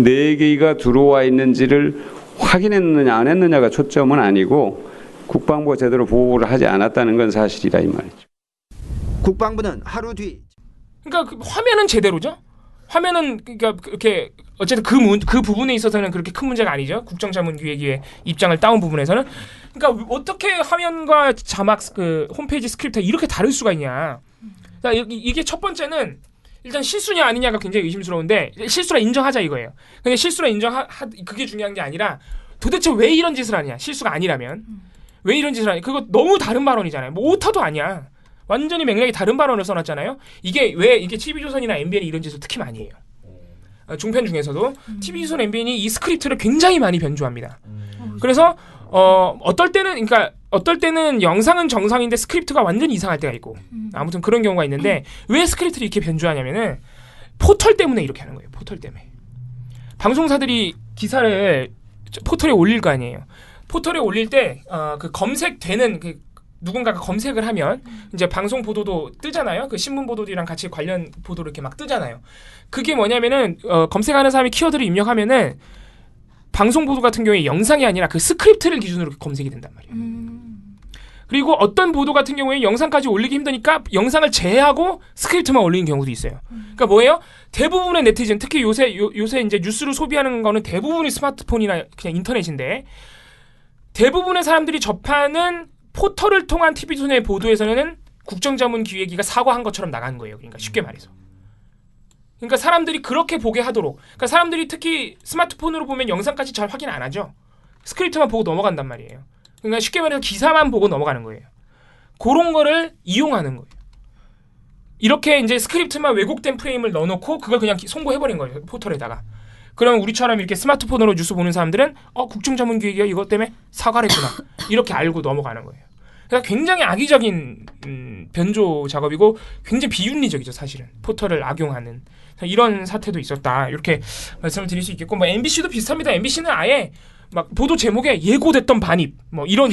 4개가 들어와 있는지를 확인했느냐 안 했느냐가 초점은 아니고 국방부가 제대로 보고를 하지 않았다는 건 사실이라 이 말이죠. 국방부는 하루 뒤 그러니까 그 화면은 제대로죠. 화면은 그러니까 그렇게 어쨌든 그 부분에 있어서는 그렇게 큰 문제가 아니죠. 국정자문기획위의 입장을 따온 부분에서는. 그러니까 어떻게 화면과 자막 그 홈페이지 스크립트가 이렇게 다를 수가 있냐. 그러니까 이게 첫 번째는 일단 실수냐 아니냐가 굉장히 의심스러운데 실수라 인정하자 이거예요. 근데 실수라 그게 중요한 게 아니라 도대체 왜 이런 짓을 하냐. 실수가 아니라면 왜 이런 짓을 하냐. 그거 너무 다른 발언이잖아요. 뭐 오타도 아니야. 완전히 맥락이 다른 발언을 써놨잖아요. 이게 TV조선이나 MBN이 이런 짓을 특히 많이 해요. 중편 중에서도 TV조선, MBN이 이 스크립트를 굉장히 많이 변조합니다. 그래서 어떨 때는 영상은 정상인데 스크립트가 완전히 이상할 때가 있고 아무튼 그런 경우가 있는데 왜 스크립트를 이렇게 변조하냐면은 포털 때문에 이렇게 하는 거예요. 포털 때문에. 방송사들이 기사를 포털에 올릴 거 아니에요. 포털에 올릴 때 그 검색되는 누군가가 검색을 하면 이제 방송 보도도 뜨잖아요. 그 신문 보도들이랑 같이 관련 보도를 이렇게 막 뜨잖아요. 그게 뭐냐면은 검색하는 사람이 키워드를 입력하면은 방송 보도 같은 경우에 영상이 아니라 그 스크립트를 기준으로 검색이 된단 말이에요. 그리고 어떤 보도 같은 경우에 영상까지 올리기 힘드니까 영상을 제외하고 스크립트만 올리는 경우도 있어요. 그러니까 뭐예요? 대부분의 네티즌, 특히 요새 이제 뉴스를 소비하는 거는 대부분이 스마트폰이나 그냥 인터넷인데 대부분의 사람들이 접하는 포털을 통한 TV조선의 보도에서는 국정자문기획위가 사과한 것처럼 나가는 거예요. 그러니까 쉽게 말해서. 그러니까 사람들이 그렇게 보게 하도록. 그러니까 사람들이 특히 스마트폰으로 보면 영상까지 잘 확인 안 하죠. 스크립트만 보고 넘어간단 말이에요. 그러니까 쉽게 말해서 기사만 보고 넘어가는 거예요. 그런 거를 이용하는 거예요. 이렇게 이제 스크립트만 왜곡된 프레임을 넣어놓고 그걸 그냥 송고해버린 거예요. 포털에다가. 그러면 우리처럼 이렇게 스마트폰으로 뉴스 보는 사람들은 국정자문기획위가 이것 때문에 사과를 했구나. 이렇게 알고 넘어가는 거예요. 그러니까 굉장히 악의적인 변조 작업이고 굉장히 비윤리적이죠. 사실은. 포털을 악용하는. 이런 사태도 있었다. 이렇게 말씀을 드릴 수 있겠고 뭐 MBC도 비슷합니다. MBC는 아예 막 보도 제목에 예고됐던 반입 뭐 이런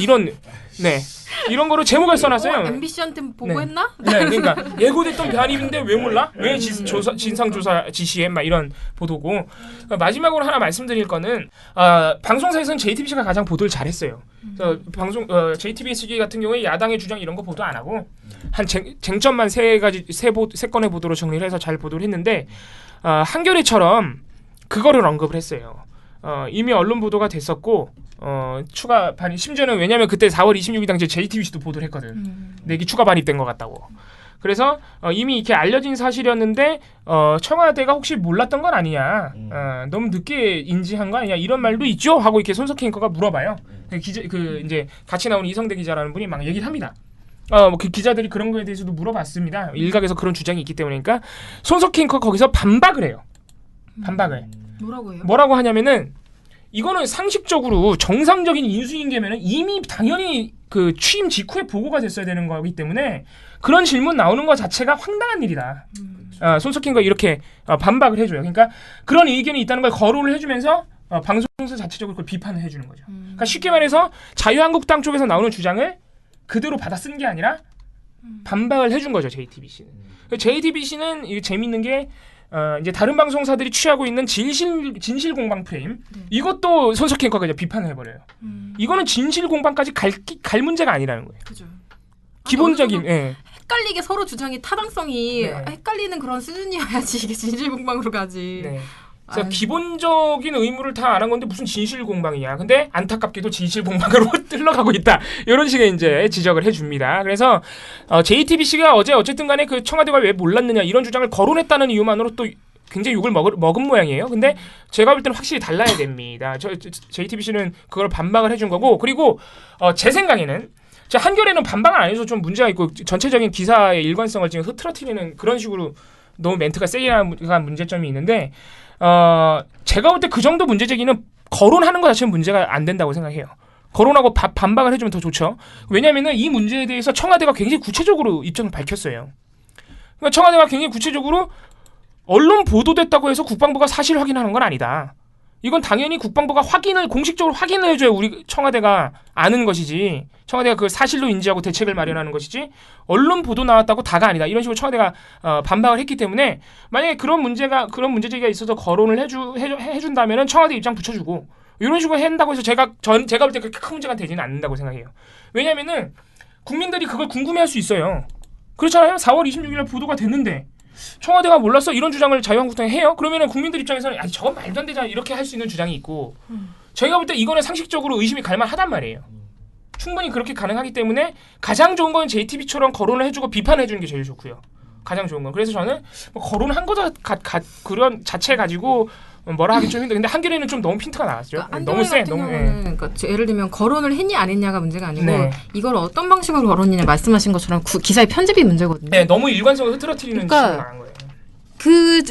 거로 제목을 써놨어요. MBC한테 보고했나? 네, 그러니까 예고됐던 반입인데 왜 몰라? 왜 진상조사 지시해? 막 이런 보도고. 마지막으로 하나 말씀드릴 거는 방송사에서는 JTBC가 가장 보도를 잘했어요. JTBC 같은 경우에 야당의 주장 이런 거 보도 안 하고 한 쟁점만 세 건의 보도로 정리를 해서 잘 보도를 했는데 한겨레처럼 그거를 언급을 했어요. 이미 언론 보도가 됐었고 추가 반입 심지어는 왜냐면 그때 4월 26일 당시에 JTBC도 보도를 했거든. 내기 추가 반입된 것 같다고. 그래서 이미 이렇게 알려진 사실이었는데 청와대가 혹시 몰랐던 건 아니냐, 너무 늦게 인지한 거 아니냐 이런 말도 있죠 하고 이렇게 손석희 앵커가 물어봐요. 이제 같이 나온 이성대 기자라는 분이 막 얘기를 합니다. 그 기자들이 그런 거에 대해서도 물어봤습니다. 일각에서 그런 주장이 있기 때문에. 그러니까 손석희 앵커가 거기서 반박을 해요. 반박을. 뭐라고 하냐면은 이거는 상식적으로 정상적인 인수인계면은 이미 당연히 그 취임 직후에 보고가 됐어야 되는 거기 때문에 그런 질문 나오는 것 자체가 황당한 일이다. 손석희가 이렇게 반박을 해줘요. 그러니까 그런 의견이 있다는 걸 거론을 해주면서 방송사 자체적으로 그걸 비판을 해주는 거죠. 그러니까 쉽게 말해서 자유한국당 쪽에서 나오는 주장을 그대로 받아 쓰는 게 아니라 반박을 해준 거죠. JTBC는. JTBC는 이게 재밌는 게 이제 다른 방송사들이 취하고 있는 진실 공방 프레임, 이것도 손석희 앵커가 이제 비판을 해버려요. 이거는 진실 공방까지 갈 문제가 아니라는 거예요. 그죠. 기본적인 헷갈리게 서로 주장이 타당성이 헷갈리는 그런 수준이어야지 이게 진실 공방으로 가지. 그래서 기본적인 의무를 다 안 한 건데 무슨 진실 공방이냐. 근데 안타깝게도 진실 공방으로 흘러가고 있다. 이런 식의 이제 지적을 해줍니다. 그래서 JTBC가 어쨌든 간에 그 청와대가 왜 몰랐느냐 이런 주장을 거론했다는 이유만으로 또 굉장히 욕을 먹은 모양이에요. 근데 제가 볼 때는 확실히 달라야 됩니다. JTBC는 그걸 반박을 해준 거고, 그리고 제 생각에는 한겨레는 반박을 안 해서 좀 문제가 있고 전체적인 기사의 일관성을 지금 흐트러뜨리는 그런 식으로 너무 멘트가 세게 한 문제점이 있는데, 제가 볼 때 그 정도 문제 제기는 거론하는 것 자체는 문제가 안 된다고 생각해요. 거론하고 반박을 해주면 더 좋죠. 왜냐하면 이 문제에 대해서 청와대가 굉장히 구체적으로 입장을 밝혔어요. 그러니까 청와대가 굉장히 구체적으로 언론 보도됐다고 해서 국방부가 사실 확인하는 건 아니다. 이건 당연히 국방부가 공식적으로 확인을 해줘야 우리 청와대가 아는 것이지, 청와대가 그걸 사실로 인지하고 대책을 마련하는 것이지, 언론 보도 나왔다고 다가 아니다. 이런 식으로 청와대가 반박을 했기 때문에, 만약에 그런 문제제기가 있어서 거론을 해준다면은 청와대 입장 붙여주고, 이런 식으로 한다고 해서 제가 볼 때 그렇게 큰 문제가 되지는 않는다고 생각해요. 왜냐면은 국민들이 그걸 궁금해할 수 있어요. 그렇잖아요. 4월 26일 보도가 됐는데 청와대가 몰랐어? 이런 주장을 자유한국당이 해요? 그러면은 국민들 입장에서는 아니 저건 말도 안 되잖아 이렇게 할 수 있는 주장이 있고, 저희가 볼 때 이거는 상식적으로 의심이 갈 만하단 말이에요. 충분히 그렇게 가능하기 때문에 가장 좋은 건 JTBC처럼 거론을 해주고 비판을 해주는 게 제일 좋고요. 가장 좋은 건. 그래서 저는 거론한 거다 그런 자체 가지고 뭐라 하기 좀 힘들어. 근데 한겨레는 좀 너무 핀트가 나왔죠. 그러니까 너무 세. 너무. 그러니까 예를 들면 거론을 했냐 안 했냐가 문제가 아니고 네. 이걸 어떤 방식으로 거론했냐 말씀하신 것처럼 기사의 편집이 문제거든요. 네, 너무 일관성을 흐트러뜨리는 그러니까 지적을 나간 거예요.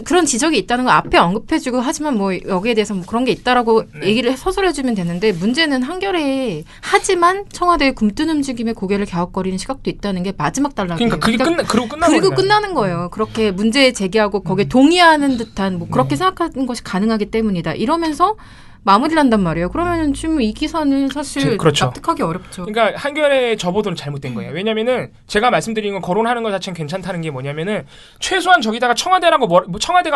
그런 지적이 있다는 거 앞에 언급해주고, 하지만 뭐 여기에 대해서 뭐 그런 게 있다라고 얘기를 서술해주면 되는데, 문제는 한겨레에 하지만 청와대의 굼뜬 움직임에 고개를 갸웃거리는 시각도 있다는 게 마지막 단락이에요. 그러니까 그리고 끝나는 거예요. 그렇게 문제 제기하고 거기에 동의하는 듯한 뭐 그렇게 생각하는 것이 가능하기 때문이다. 이러면서 마무리를 한단 말이에요. 그러면 지금 이 기사는 사실 그렇죠. 납득하기 어렵죠. 그러니까 한겨레의 저보도는 잘못된 거예요. 왜냐면은 제가 말씀드린 건 거론하는 것 자체는 괜찮다는 게 뭐냐면은 최소한 저기다가 청와대가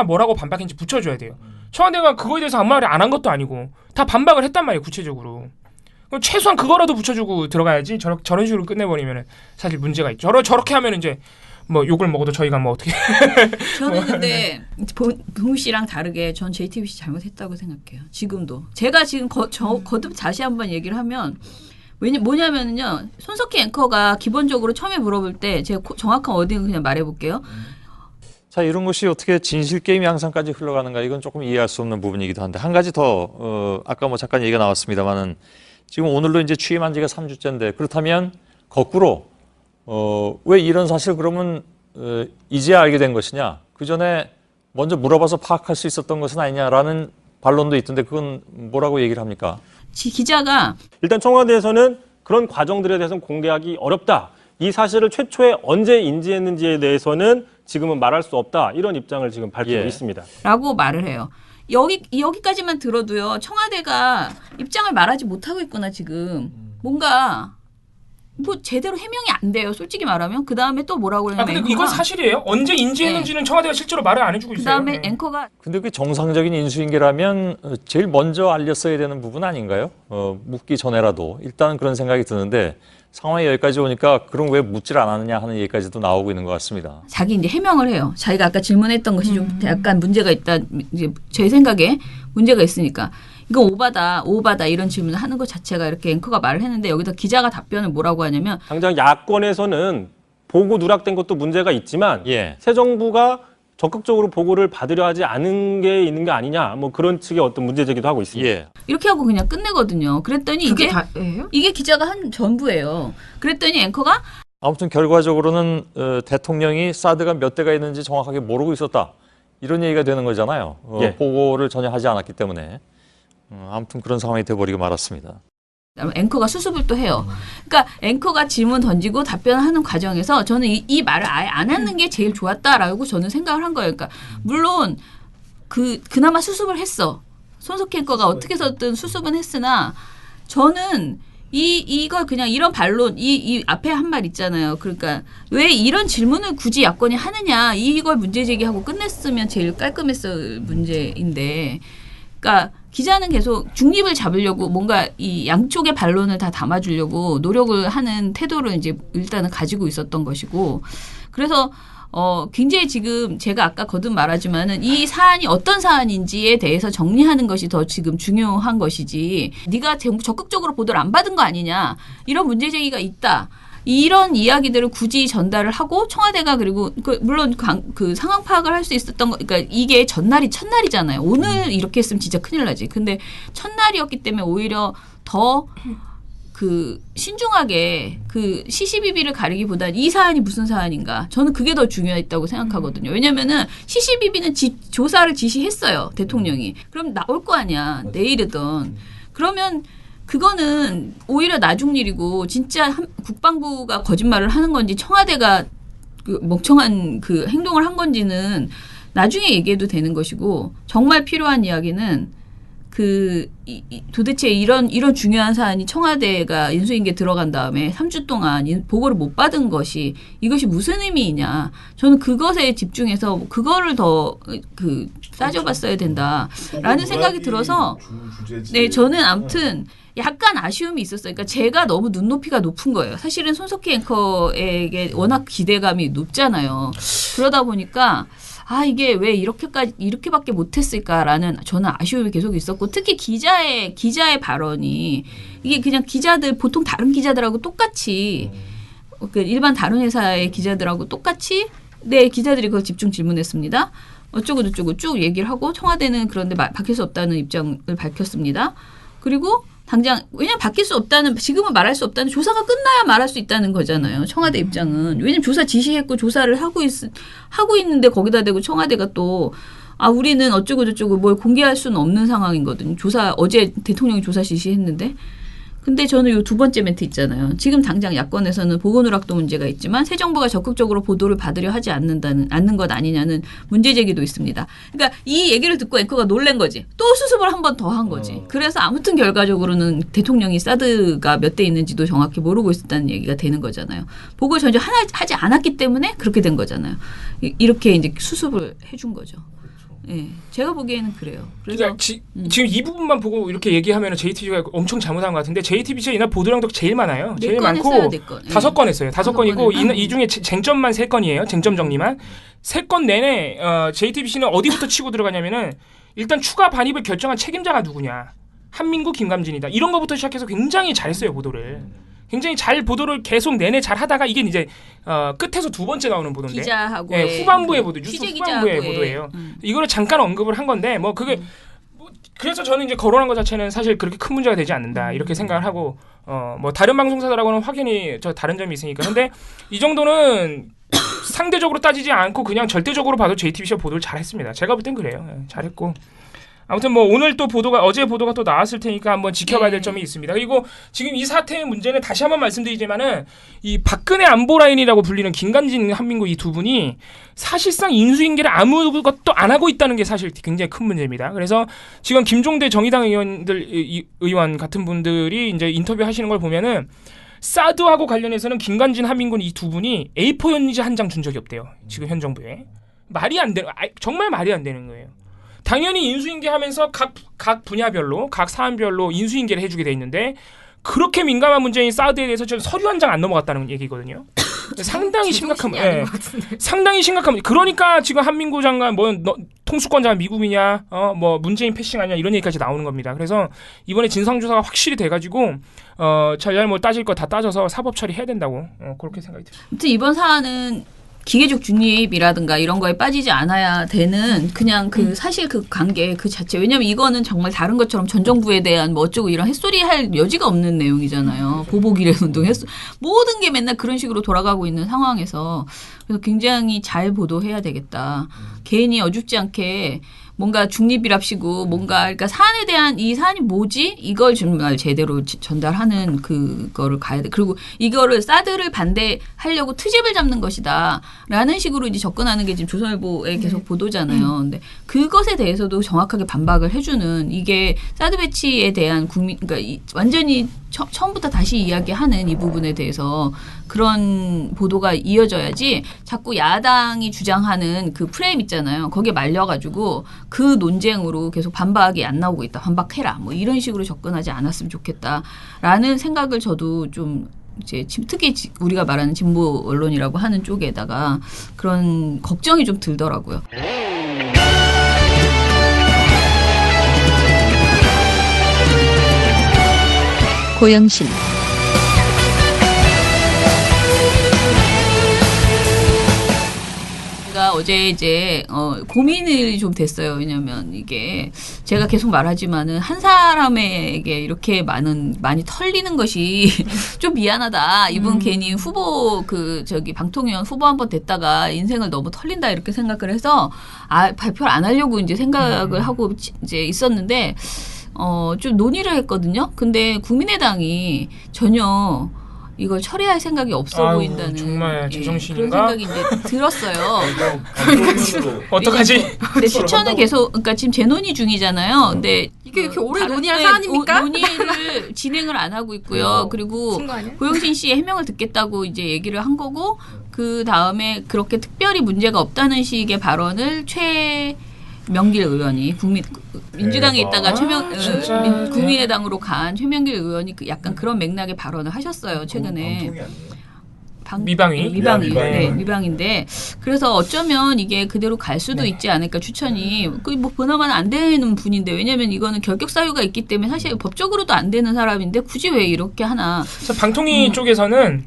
뭐라고 반박했는지 붙여줘야 돼요. 청와대가 그거에 대해서 아무 말을 안 한 것도 아니고 다 반박을 했단 말이에요. 구체적으로. 그럼 최소한 그거라도 붙여주고 들어가야지. 저런 식으로 끝내버리면은 사실 문제가 있죠. 저렇게 하면 이제 뭐 욕을 먹어도 저희가 뭐 어떻게 저는 근데 봉우 씨랑 다르게 전 JTBC 잘못했다고 생각해요. 지금도 제가 지금 거듭 다시 한번 얘기를 하면 뭐냐면은요, 손석희 앵커가 기본적으로 처음에 물어볼 때 제가 정확한 워딩을 그냥 말해볼게요. 자, 이런 것이 어떻게 진실 게임이 항상까지 흘러가는가, 이건 조금 이해할 수 없는 부분이기도 한데, 한 가지 더 아까 뭐 잠깐 얘기가 나왔습니다만은 지금 오늘로 이제 취임한 지가 3주째인데, 그렇다면 거꾸로 왜 이런 사실 그러면 이제야 알게 된 것이냐, 그 전에 먼저 물어봐서 파악할 수 있었던 것은 아니냐라는 반론도 있던데, 그건 뭐라고 얘기를 합니까? 기자가 일단 청와대에서는 그런 과정들에 대해서는 공개하기 어렵다. 이 사실을 최초에 언제 인지했는지에 대해서는 지금은 말할 수 없다. 이런 입장을 지금 밝히고 있습니다. 라고 말을 해요. 여기까지만 들어도요, 청와대가 입장을 말하지 못하고 있구나 지금. 뭔가 뭐 제대로 해명이 안 돼요. 솔직히 말하면. 그 다음에 또 뭐라고 그러냐면. 근데 이건 사실이에요. 언제 인지했는지는 청와대가 실제로 말을 안 해주고 있어요. 그 다음에 앵커가. 근데 그게 정상적인 인수인계라면 제일 먼저 알렸어야 되는 부분 아닌가요? 묻기 전에라도. 일단은 그런 생각이 드는데, 상황이 여기까지 오니까 그럼 왜 묻질 않았느냐 하는 얘기까지도 나오고 있는 것 같습니다. 자기 이제 해명을 해요. 자기가 아까 질문했던 것이 좀 약간 문제가 있다. 이제 제 생각에 문제가 있으니까. 이거 오바다 이런 질문을 하는 것 자체가, 이렇게 앵커가 말을 했는데 여기다 기자가 답변을 뭐라고 하냐면, 당장 야권에서는 보고 누락된 것도 문제가 있지만 새 정부가 적극적으로 보고를 받으려 하지 않은 게 있는 게 아니냐, 뭐 그런 측의 어떤 문제 제기도 하고 있습니다. 이렇게 하고 그냥 끝내거든요. 그랬더니 이게 기자가 한 전부예요. 그랬더니 앵커가 아무튼 결과적으로는 대통령이 사드가 몇 대가 있는지 정확하게 모르고 있었다, 이런 얘기가 되는 거잖아요. 보고를 전혀 하지 않았기 때문에. 아무튼 그런 상황이 돼버리고 말았습니다. 앵커가 수습을 또 해요. 그러니까 앵커가 질문 던지고 답변하는 과정에서 저는 이 말을 아예 안 하는 게 제일 좋았다라고 저는 생각을 한 거예요. 그러니까 물론 그나마 수습을 했어. 손석희 앵커가 어떻게 해서든 수습은 했으나, 저는 이걸 그냥 이런 반론, 이 앞에 한 말 있잖아요. 그러니까 왜 이런 질문을 굳이 야권이 하느냐, 이걸 문제 제기하고 끝냈으면 제일 깔끔했을 문제인데, 그러니까 기자는 계속 중립을 잡으려고 뭔가 이 양쪽의 반론을 다 담아주려고 노력을 하는 태도를 이제 일단은 가지고 있었던 것이고, 그래서 굉장히 지금 제가 아까 거듭 말하지만은 이 사안이 어떤 사안인지에 대해서 정리하는 것이 더 지금 중요한 것이지, 네가 적극적으로 보도를 안 받은 거 아니냐, 이런 문제 제기가 있다, 이런 이야기들을 굳이 전달을 하고 청와대가, 그리고 물론 그 상황 파악을 할 수 있었던 거, 그러니까 이게 첫날이잖아요. 오늘 이렇게 했으면 진짜 큰일 나지. 근데 첫날이었기 때문에 오히려 더 신중하게 시시비비를 가리기보다는 이 사안이 무슨 사안인가, 저는 그게 더 중요했다고 생각하거든요. 왜냐면은 시시비비는 조사를 지시했어요, 대통령이. 그럼 나올 거 아니야, 내일이든. 그러면 그거는 오히려 나중 일이고, 진짜 국방부가 거짓말을 하는 건지 청와대가 멍청한 행동을 한 건지는 나중에 얘기해도 되는 것이고, 정말 필요한 이야기는 도대체 이런 중요한 사안이 청와대가 인수인계 들어간 다음에 3주 동안 보고를 못 받은 것이 이것이 무슨 의미이냐. 저는 그것에 집중해서 그거를 더 따져봤어야 된다라는 생각이 들어서 네, 저는 아무튼 약간 아쉬움이 있었어요. 그러니까 제가 너무 눈높이가 높은 거예요. 사실은 손석희 앵커에게 워낙 기대감이 높잖아요. 그러다 보니까 이게 왜 이렇게밖에 못했을까라는 저는 아쉬움이 계속 있었고, 특히 기자의 발언이 이게 그냥 기자들 보통 다른 기자들하고 똑같이 일반 다른 회사의 기자들하고 똑같이 기자들이 그걸 집중 질문했습니다. 어쩌고 저쩌고 쭉 얘기를 하고 청와대는 그런데 바뀔 수 없다는 입장을 밝혔습니다. 그리고 당장 왜냐하면 바뀔 수 없다는 지금은 말할 수 없다는 조사가 끝나야 말할 수 있다는 거잖아요. 청와대 입장은. 왜냐하면 조사 지시했고 조사를 하고 있는데 거기다 대고 청와대가 또 우리는 어쩌고 저쩌고 뭘 공개할 수는 없는 상황이거든요. 어제 대통령이 조사 지시했는데. 근데 저는 요 두 번째 멘트 있잖아요. 지금 당장 야권에서는 보고누락도 문제가 있지만 새 정부가 적극적으로 보도를 받으려 하지 않는 것 아니냐는 문제 제기도 있습니다. 그러니까 이 얘기를 듣고 앵커가 놀란 거지. 또 수습을 한 번 더 한 거지. 그래서 아무튼 결과적으로는 대통령이 사드가 몇 대 있는지도 정확히 모르고 있었다는 얘기가 되는 거잖아요. 보고를 전혀 하지 않았기 때문에 그렇게 된 거잖아요. 이렇게 이제 수습을 해준 거죠. 네, 제가 보기에는 그래요. 그래서 그러니까 지금 이 부분만 보고 이렇게 얘기하면 JTBC가 엄청 잘못한 것 같은데 JTBC가 이날 보도량도 제일 많아요. 제일 많고 5건 했어요. 5건이고 이 중에 쟁점만 3건이에요. 쟁점 정리만. 3건 내내 JTBC는 어디부터 치고 들어가냐면은 일단 추가 반입을 결정한 책임자가 누구냐. 한민구, 김감진이다. 이런 거부터 시작해서 굉장히 잘했어요, 보도를. 굉장히 잘 보도를 계속 내내 잘 하다가 이게 이제 끝에서 두 번째 나오는 보도인데 기자하고 후반부의 보도, 뉴스 후반부의 보도예요. 이거를 잠깐 언급을 한 건데 그게 그래서 저는 이제 거론한 것 자체는 사실 그렇게 큰 문제가 되지 않는다 이렇게 생각을 하고 다른 방송사들하고는 확연히 다른 점이 있으니까. 근데 이 정도는 상대적으로 따지지 않고 그냥 절대적으로 봐도 JTBC가 보도를 잘했습니다. 제가 볼 땐 그래요. 잘했고. 아무튼 오늘 또 어제 보도가 또 나왔을 테니까 한번 지켜봐야 될 점이 있습니다. 그리고 지금 이 사태의 문제는 다시 한번 말씀드리지만은 이 박근혜 안보 라인이라고 불리는 김관진, 한민구 이 두 분이 사실상 인수인계를 아무것도 안 하고 있다는 게 사실 굉장히 큰 문제입니다. 그래서 지금 김종대 정의당 의원 같은 분들이 이제 인터뷰 하시는 걸 보면은 사드하고 관련해서는 김관진, 한민구 이 두 분이 A4 연리지 한 장 준 적이 없대요. 지금 현 정부에. 정말 말이 안 되는 거예요. 당연히 인수인계하면서 각 분야별로 각 사안별로 인수인계를 해주게 돼 있는데 그렇게 민감한 문제인 사드에 대해서 저는 서류 한 장 안 넘어갔다는 얘기거든요. 상당히 심각한 상당히 심각합니다. 그러니까 지금 한민구 장관 통수권자가 미국이냐 문재인 패싱 아니냐 이런 얘기까지 나오는 겁니다. 그래서 이번에 진상조사가 확실히 돼가지고 잘잘못 따질 거 다 따져서 사법 처리해야 된다고 그렇게 생각이 들어요. 아무튼 이번 사안은 기계적 중립이라든가 이런 거에 빠지지 않아야 되는 그냥 사실 그 관계 그 자체. 왜냐면 이거는 정말 다른 것처럼 전 정부에 대한 어쩌고 이런 햇소리 할 여지가 없는 내용이잖아요. 보복이래 운동 모든 게 맨날 그런 식으로 돌아가고 있는 상황에서 그래서 굉장히 잘 보도해야 되겠다. 괜히 어줍지 않게 뭔가 중립이랍시고 그러니까 사안에 대한 이 사안이 뭐지? 이걸 정말 제대로 전달하는 그거를 가야 돼. 그리고 이거를 사드를 반대하려고 트집을 잡는 것이다. 라는 식으로 이제 접근하는 게 지금 조선일보에 계속 보도잖아요. 근데 그것에 대해서도 정확하게 반박을 해주는 이게 사드 배치에 대한 그러니까 완전히 처음부터 다시 이야기하는 이 부분에 대해서 그런 보도가 이어져야지 자꾸 야당이 주장하는 그 프레임 있잖아요. 거기에 말려가지고 그 논쟁으로 계속 반박이 안 나오고 있다. 반박해라. 이런 식으로 접근하지 않았으면 좋겠다라는 생각을 저도 좀 이제 특히 우리가 말하는 진보 언론이라고 하는 쪽에다가 그런 걱정이 좀 들더라고요. 고영신 제가 어제 이제 고민이 좀 됐어요. 왜냐하면 이게 제가 계속 말하지만은 한 사람에게 이렇게 많이 털리는 것이 좀 미안하다. 이분 괜히 후보 방통위원 후보 한번 됐다가 인생을 너무 털린다 이렇게 생각을 해서 발표를 안 하려고 이제 생각을 하고 이제 있었는데. 좀 논의를 했거든요. 근데 국민의당이 전혀 이걸 처리할 생각이 없어 아유, 보인다는 정말 제정신인가? 그런 생각이 이제 들었어요. 어떡하지? 근데 추천은 계속 그러니까 지금 재논의 중이잖아요. 근데 이게 이렇게 오래 다른 논의할 때 사안입니까? 논의를 진행을 안 하고 있고요. 그리고 고영신 씨의 해명을 듣겠다고 이제 얘기를 한 거고 그 다음에 그렇게 특별히 문제가 없다는 식의 발언을 최명길 의원이 민주당에 있다가 국민의당으로 간 최명길 의원이 약간 그런 맥락의 발언을 하셨어요. 최근에. 미방인데 그래서 어쩌면 이게 그대로 갈 수도 있지 않을까 추천이 뭐 번하면 안 되는 분인데 왜냐하면 이거는 결격 사유가 있기 때문에 사실 법적으로도 안 되는 사람인데 굳이 왜 이렇게 하나? 방통위 쪽에서는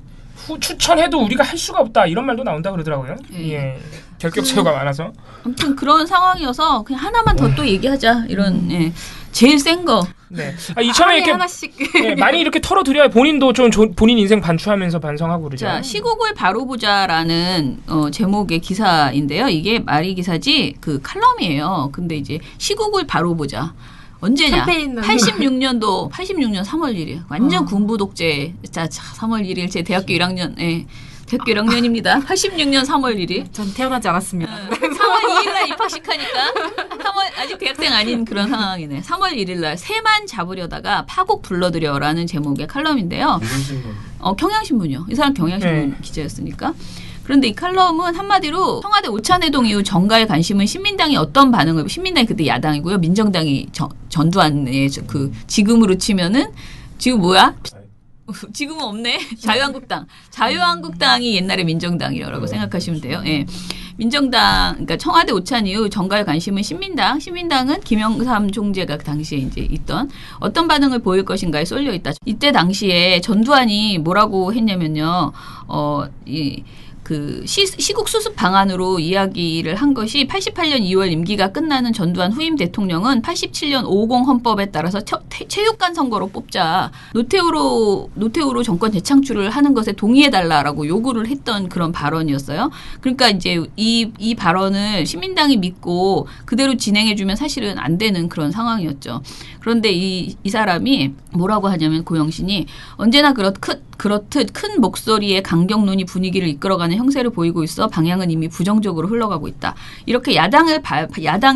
추천해도 우리가 할 수가 없다 이런 말도 나온다 그러더라고요. 예. 결격 사유가 많아서. 아무튼 그런 상황이어서 그냥 하나만 더 또 얘기하자 이런 제일 센 거. 네. 이참에 이렇게 하나씩 많이 이렇게 털어드려야 본인도 좀 본인 인생 반추하면서 반성하고 그러죠. 자, 시국을 바로 보자라는 제목의 기사인데요. 이게 말이 기사지 그 칼럼이에요. 근데 이제 시국을 바로 보자. 언제냐? 86년 3월 1일. 완전 군부 독재. 자, 3월 1일 제 대학교 1학년. 대학교 1학년입니다. 86년 3월 1일. 전 태어나지 않았습니다. 3월 2일 날 입학식하니까 아직 대학생 아닌 그런 상황이네. 3월 1일 날 새만 잡으려다가 파국 불러들여라는 제목의 칼럼인데요. 경향신문이요. 이 사람 경향신문 기자였으니까. 그런데 이 칼럼은 한마디로 청와대 오찬회동 이후 정가에 관심은 신민당이 어떤 반응을 신민당이 그때 야당이고요. 민정당이 전두환의 그 지금으로 치면은 지금 뭐야? 지금은 없네. 자유한국당이 옛날에 민정당이라고 생각하시면 돼요. 예. 민정당, 그러니까 청와대 오찬 이후 정가에 관심은 신민당은 김영삼 총재가 그 당시에 이제 있던 어떤 반응을 보일 것인가에 쏠려 있다. 이때 당시에 전두환이 뭐라고 했냐면요. 시국 수습 방안으로 이야기를 한 것이 88년 2월 임기가 끝나는 전두환 후임 대통령은 87년 50 헌법에 따라서 체육관 선거로 뽑자 노태우로 정권 재창출을 하는 것에 동의해달라라고 요구를 했던 그런 발언이었어요. 그러니까 이제 이 발언을 시민당이 믿고 그대로 진행해주면 사실은 안 되는 그런 상황이었죠. 그런데 이 사람이 뭐라고 하냐면 고영신이 언제나 그렇듯 큰 목소리의 강경론이 분위기를 이끌어가는 형세를 보이고 있어 방향은 이미 부정적으로 흘러가고 있다. 이렇게 야당의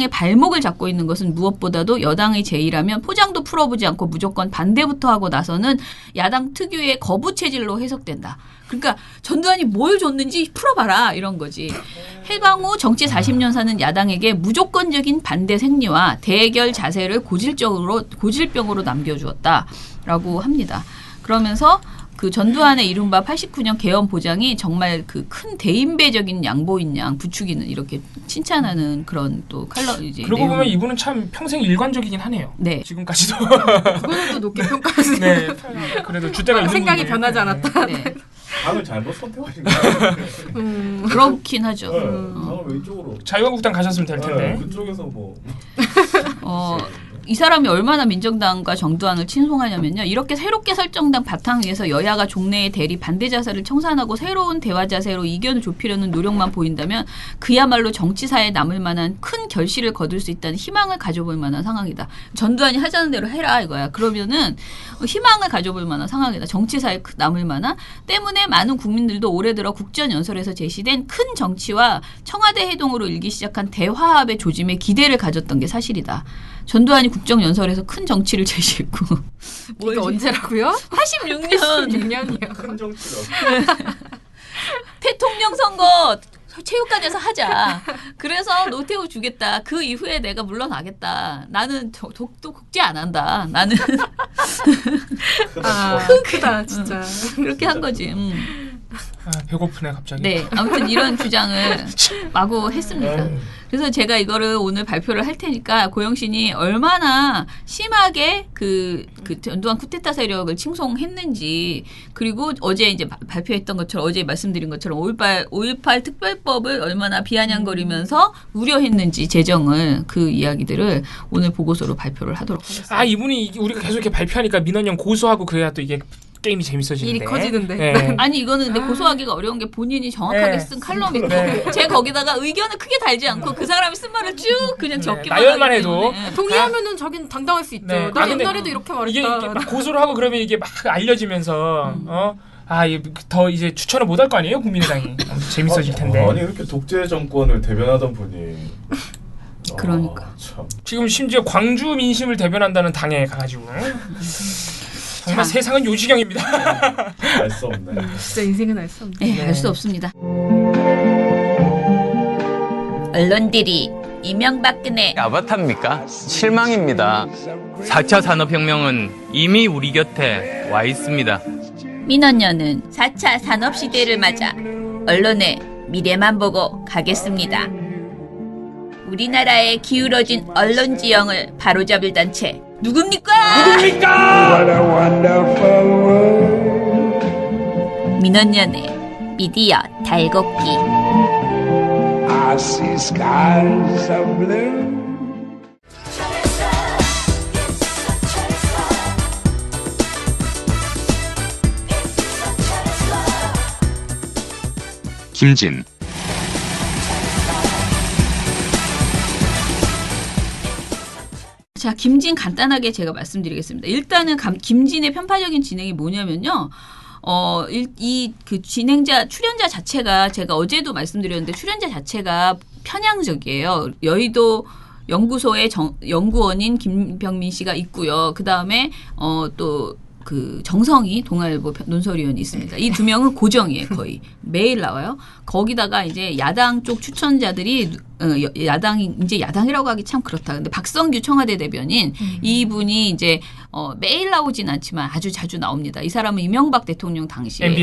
발목을 잡고 있는 것은 무엇보다도 여당의 제의라면 포장도 풀어보지 않고 무조건 반대부터 하고 나서는 야당 특유의 거부 체질로 해석된다. 그러니까 전두환이 뭘 줬는지 풀어봐라 이런 거지. 해방 후 정치 40년 사는 야당에게 무조건적인 반대 생리와 대결 자세를 고질병으로 남겨주었다라고 합니다. 그러면서 그 전두환의 이른바 89년 개헌 보장이 정말 그 큰 대인배적인 양보인 양 부추기는 이렇게 칭찬하는 그런 또 칼럼 이제. 그러고 보면 이분은 참 평생 일관적이긴 하네요. 네. 지금까지도. 그거는 또 높게 평가하세요. 네. 그래도 주대가 있는 생각이 분인데. 변하지 않았다. 네. 당을 잘못 선택하신 거예요. 그렇긴 하죠. 당을 왼쪽으로. 자유한국당 가셨으면 될 텐데. 그쪽에서 뭐. 이 사람이 얼마나 민정당과 정두환을 친송하냐면요. 이렇게 새롭게 설정된 바탕 위에서 여야가 종래의 대리 반대 자세를 청산하고 새로운 대화 자세로 이견을 좁히려는 노력만 보인다면 그야말로 정치사에 남을 만한 큰 결실을 거둘 수 있다는 희망을 가져볼 만한 상황이다. 전두환이 하자는 대로 해라 이거야. 그러면은 희망을 가져볼 만한 상황이다. 정치사에 남을 만한 때문에 많은 국민들도 올해 들어 국전연설에서 제시된 큰 정치와 청와대 해동으로 일기 시작한 대화합의 조짐에 기대를 가졌던 게 사실이다. 전두환이 국정연설에서 큰 정치를 제시했고. 이게 언제라고요? 86년이요. 큰 정치로. 대통령 선거 체육관에서 하자. 그래서 노태우 주겠다. 그 이후에 내가 물러나겠다. 나는 독도 국제 안 한다. 나는 크다 진짜. 그렇게 한 거지. 배고프네 갑자기. 네, 아무튼 이런 주장을 마구 했습니다. 그래서 제가 이거를 오늘 발표를 할 테니까 고영신이 얼마나 심하게 그 전두환 쿠데타 세력을 칭송했는지, 그리고 어제 이제 발표했던 것처럼, 어제 말씀드린 것처럼 5.18 특별법을 얼마나 비아냥거리면서 우려했는지 재정을, 그 이야기들을 오늘 보고서로 발표를 하도록 하겠습니다. 이분이 우리가 계속 이렇게 발표하니까 민원연 고소하고 그래야 또 이게 게임이 재밌어지는데. 일이 커지는데. 네. 아니 이거는 근데 고소하기가 어려운 게 본인이 정확하게 쓴 칼럼이고 제 거기다가 의견을 크게 달지 않고 그 사람이 쓴 말을 쭉 그냥 적기만 나열만 하기 해도 때문에. 동의하면은 자기는 당당할 수 있죠. 네. 나 근데 옛날에도 이렇게 말했다. 이게 막 고소를 하고 그러면 이게 막 알려지면서 더 이제 추천을 못 할 거 아니에요, 국민의당이. 재밌어질 텐데. 아니 이렇게 독재 정권을 대변하던 분이. 그러니까. 지금 심지어 광주 민심을 대변한다는 당에 가가지고 정말 세상은 요지경입니다. 알 수 없네. 진짜 인생은 알 수 없네. 네, 알 수 없습니다. 언론들이 이명박근혜 아바타입니까? 실망입니다. 4차 산업혁명은 이미 우리 곁에 와 있습니다. 민원연은 4차 산업시대를 맞아 언론의 미래만 보고 가겠습니다. 우리나라의 기울어진 언론 지형을 바로잡을 단체 누굽니까? 민원연의 미디어 달곡기. 김진. 자, 김진 간단하게 제가 말씀드리겠습니다. 일단은 김진의 편파적인 진행이 뭐냐면요. 그 출연자 자체가 제가 어제도 말씀드렸는데 출연자 자체가 편향적이에요. 여의도 연구소의 연구원인 김병민 씨가 있고요. 그 다음에 또 그 정성희 동아일보 논설위원이 있습니다. 이 두 명은 고정이에요. 거의 매일 나와요. 거기다가 이제 야당 쪽 추천자들이 야당이 이제 야당이라고 하기 참 그렇다. 근데 박성규 청와대 대변인 이분이 이제 매일 나오진 않지만 아주 자주 나옵니다. 이 사람은 이명박 대통령 당시에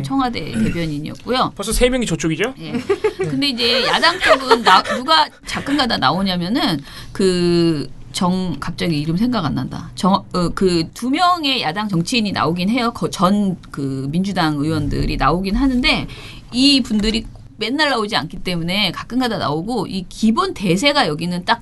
청와대 대변인이었고요. 벌써 3명이 저쪽이죠? 예. 근데 이제 야당 쪽은 누가 가끔가다 나오냐면은 갑자기 이름 생각 안 난다. 그 2명의 야당 정치인이 나오긴 해요. 전 그 민주당 의원들이 나오긴 하는데 이 분들이 맨날 나오지 않기 때문에 가끔가다 나오고 이 기본 대세가 여기는 딱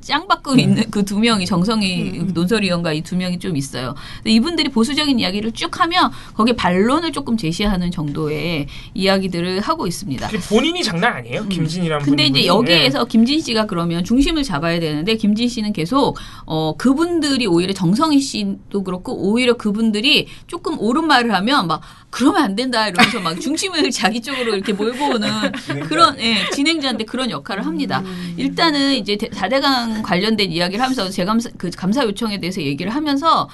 짱 받고 있는 그 2명이 정성희 논설위원과 이 2명이 좀 있어요. 근데 이분들이 보수적인 이야기를 쭉 하면 거기에 반론을 조금 제시하는 정도의 이야기들을 하고 있습니다. 본인이 장난 아니에요, 김진이라는 분이. 근데 이제 여기에서 김진 씨가 그러면 중심을 잡아야 되는데 김진 씨는 계속 그분들이 오히려 정성희 씨도 그렇고 오히려 그분들이 조금 옳은 말을 하면 막 그러면 안 된다 이러면서 막 중심을 자기 쪽으로 이렇게 몰고 오는 그런 진행자인데 그런 역할을 합니다. 일단은 이제 4대강 관련된 이야기를 하면서 감사 요청에 대해서 얘기를 하면서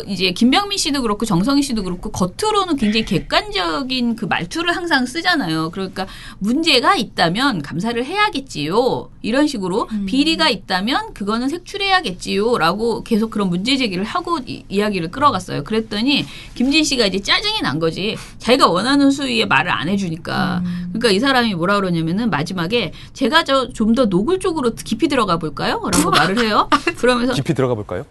이제 김병민 씨도 그렇고 정성희 씨도 그렇고 겉으로는 굉장히 객관적인 그 말투를 항상 쓰잖아요. 그러니까 문제가 있다면 감사를 해야겠지요. 이런 식으로 비리가 있다면 그거는 색출해야겠지요라고 계속 그런 문제 제기를 하고 이야기를 끌어갔어요. 그랬더니 김진 씨가 이제 짜증이 난 거지. 자기가 원하는 수위에 말을 안 해주니까. 그러니까 이 사람이 뭐라 그러냐면은 마지막에 제가 좀 더 노골적으로 깊이 들어가 볼까요? 라고 말을 해요. 그러면서 깊이 들어가 볼까요?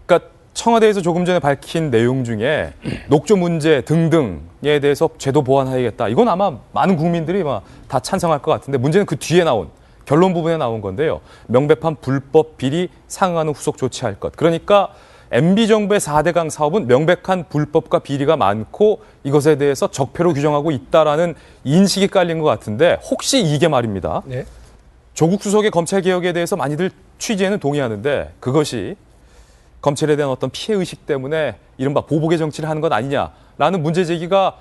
그러니까 청와대에서 조금 전에 밝힌 내용 중에 녹조 문제 등등에 대해서 제도 보완하겠다. 이건 아마 많은 국민들이 다 찬성할 것 같은데 문제는 그 뒤에 나온 결론 부분에 나온 건데요. 명백한 불법 비리 상응하는 후속 조치할 것. 그러니까 MB정부의 4대강 사업은 명백한 불법과 비리가 많고 이것에 대해서 적폐로 규정하고 있다라는 인식이 깔린 것 같은데 혹시 이게 말입니다. 네. 조국 수석의 검찰개혁에 대해서 많이들 취지에는 동의하는데 그것이 검찰에 대한 어떤 피해의식 때문에 이른바 보복의 정치를 하는 것 아니냐라는 문제 제기가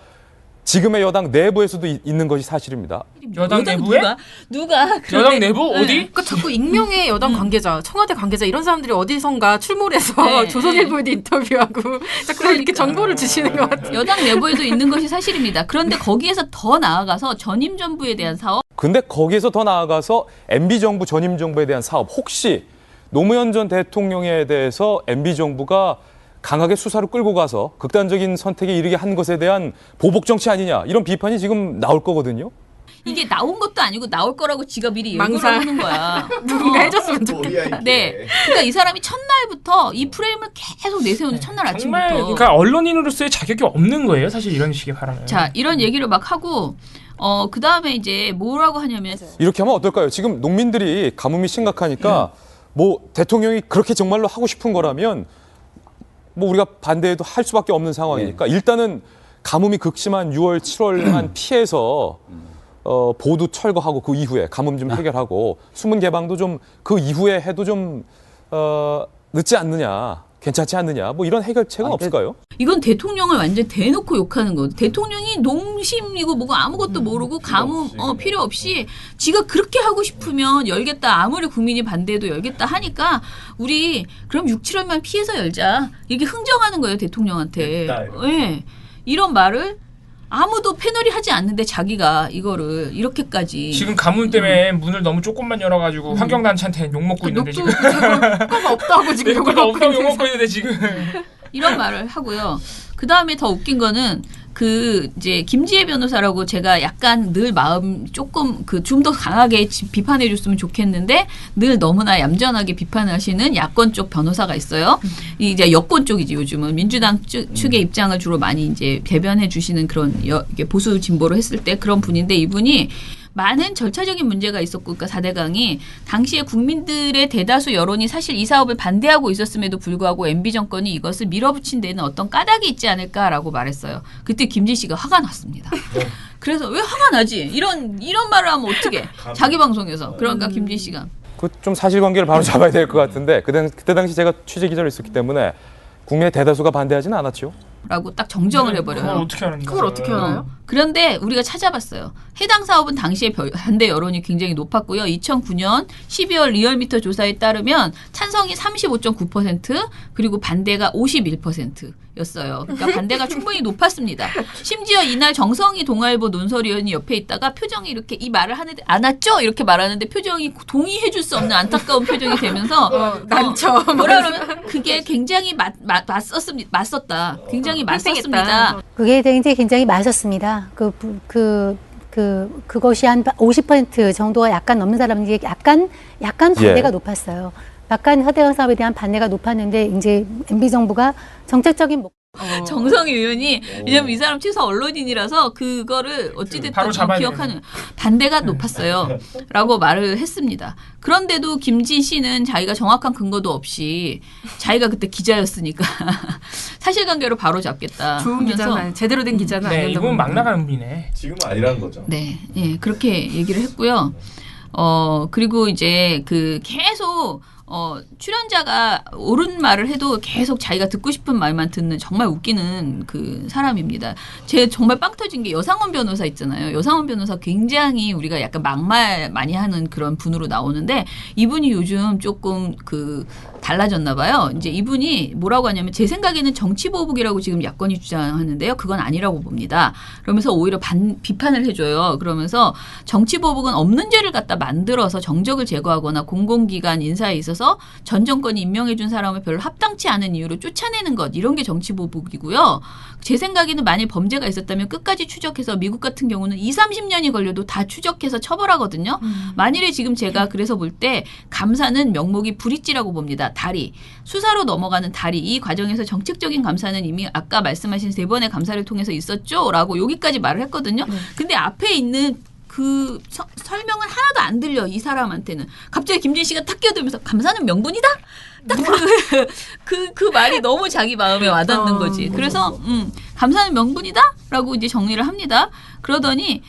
지금의 여당 내부에서도 있는 것이 사실입니다. 여당 내부에? 누가? 여당 내부? 어디? 그러니까 자꾸 익명의 여당 관계자, 청와대 관계자 이런 사람들이 어디선가 출몰해서 조선일보에도 인터뷰하고 자꾸 이렇게 정보를 주시는 것 같아요. 여당 내부에도 있는 것이 사실입니다. 그런데 거기에서 더 나아가서 전임 정부에 대한 사업. 근데 거기에서 더 나아가서 MB정부 전임 정부에 대한 사업 혹시 노무현 전 대통령에 대해서 MB정부가 강하게 수사를 끌고 가서 극단적인 선택에 이르게 한 것에 대한 보복 정치 아니냐 이런 비판이 지금 나올 거거든요. 이게 나온 것도 아니고 나올 거라고 지가 미리 예고를 하는 거야. 누군가 해줬으면 좋겠다. 네. 그러니까 이 사람이 첫날부터 이 프레임을 계속 내세우는 첫날 정말 아침부터. 그러니까 언론인으로서의 자격이 없는 거예요. 사실 이런 식의 발언은. 자, 이런 얘기를 막 하고 그 다음에 이제 뭐라고 하냐면 이렇게 하면 어떨까요? 지금 농민들이 가뭄이 심각하니까 뭐 대통령이 그렇게 정말로 하고 싶은 거라면 뭐 우리가 반대해도 할 수밖에 없는 상황이니까 일단은 가뭄이 극심한 6월, 7월만 피해서 보도 철거하고 그 이후에 가뭄 좀 해결하고 수문 개방도 좀 그 이후에 해도 좀 늦지 않느냐. 괜찮지 않느냐 뭐 이런 해결책은 없을까요? 이건 대통령을 완전 대놓고 욕하는 거. 대통령이 농심이고 뭐고 아무것도 모르고 가뭄 필요 없이 지가 그렇게 하고 싶으면 열겠다. 아무리 국민이 반대해도 열겠다 하니까 우리 그럼 6, 7월만 피해서 열자. 이게 흥정하는 거예요 대통령한테. 네. 이런 말을 아무도 패널이 하지 않는데 자기가 이거를 이렇게까지 지금 가뭄 때문에 문을 너무 조금만 열어가지고 환경단체한테 욕 먹고 있는데 지금 효과가 없다고 지금 효과가 없다고 욕 먹고 있는데 지금 이런 말을 하고요. 그 다음에 더 웃긴 거는 이제 김지혜 변호사라고 제가 약간 늘 마음 조금 좀 더 강하게 비판해 줬으면 좋겠는데 늘 너무나 얌전하게 비판을 하시는 야권 쪽 변호사가 있어요. 이제 여권 쪽이지 요즘은 민주당 측의 입장을 주로 많이 이제 대변해 주시는 그런 보수 진보로 했을 때 그런 분인데 이분이 많은 절차적인 문제가 있었고, 그러니까 4대강이 당시에 국민들의 대다수 여론이 사실 이 사업을 반대하고 있었음에도 불구하고 MB 정권이 이것을 밀어붙인 데는 어떤 까닭이 있지 않을까라고 말했어요. 그때 김진 씨가 화가 났습니다. 그래서 왜 화가 나지? 이런 말을 하면 어떻게? 자기 방송에서. 그러니까 김진 씨가. 그 좀 사실관계를 바로 잡아야 될 것 같은데 그때 당시 제가 취재 기자로 있었기 때문에 국민의 대다수가 반대하지는 않았죠. 라고 딱 정정을 해버려요. 그걸 어떻게 하는 거예요? 그걸 어떻게 알아요? 그런데 우리가 찾아봤어요. 해당 사업은 당시에 반대 여론이 굉장히 높았고요. 2009년 12월 리얼미터 조사에 따르면 찬성이 35.9% 그리고 반대가 51%였어요. 그러니까 반대가 충분히 높았습니다. 심지어 이날 정성희 동아일보 논설위원이 옆에 있다가 표정이 이렇게 이 말을 하는데 안 왔죠? 이렇게 말하는데 표정이 동의해줄 수 없는 안타까운 표정이 되면서 난처. 뭐라 그러면 그게 굉장히 맞섰다. 굉장히 맞섰습니다. 그게 굉장히 맞았습니다. 그것이 한 50% 정도가 약간 넘는 사람들이 약간 반대가 높았어요. 약간 하대강 사업에 대한 반대가 높았는데 이제 MB 정부가 정책적인 정성희 의원이 왜냐면 이 사람 최소 언론인이라서 그거를 어찌됐든 기억하는 반대가 높았어요 라고 말을 했습니다. 그런데도 김진 씨는 자기가 정확한 근거도 없이 자기가 그때 기자였으니까 사실관계로 바로 잡겠다. 좋은 기자는 제대로 된 기자는 네, 아니었다고. 이건 막 나가는 분이네. 지금은 아니라는 거죠. 네, 예, 그렇게 얘기를 했고요. 그리고 이제 계속 출연자가 옳은 말을 해도 계속 자기가 듣고 싶은 말만 듣는 정말 웃기는 그 사람입니다. 제 정말 빵 터진 게 여상원 변호사 있잖아요. 여상원 변호사 굉장히 우리가 약간 막말 많이 하는 그런 분으로 나오는데 이분이 요즘 조금 달라졌나 봐요. 이제 이분이 뭐라고 하냐면 제 생각에는 정치보복이라고 지금 야권이 주장하는데요. 그건 아니라고 봅니다. 그러면서 오히려 비판을 해줘요. 그러면서 정치보복은 없는 죄를 갖다 만들어서 정적을 제거하거나 공공기관 인사에 있어서 전 정권이 임명해준 사람을 별로 합당치 않은 이유로 쫓아내는 것 이런 게 정치보복이고요. 제 생각에는 만일 범죄가 있었다면 끝까지 추적해서 미국 같은 경우는 20-30년이 걸려도 다 추적해서 처벌하거든요. 만일에 지금 제가 그래서 볼 때 감사는 명목이 불이찌라고 봅니다. 다리. 수사로 넘어가는 다리. 이 과정에서 정책적인 감사는 이미 아까 말씀하신 3번의 감사를 통해서 있었죠? 라고 여기까지 말을 했거든요. 근데 앞에 있는 그 설명은 하나도 안 들려 이 사람한테는. 갑자기 김진 씨가 탁 끼어들면서 감사는 명분이다? 딱 그 말이 너무 자기 마음에 와닿는 거지. 그래서 감사는 명분이다? 라고 이제 정리를 합니다. 그러더니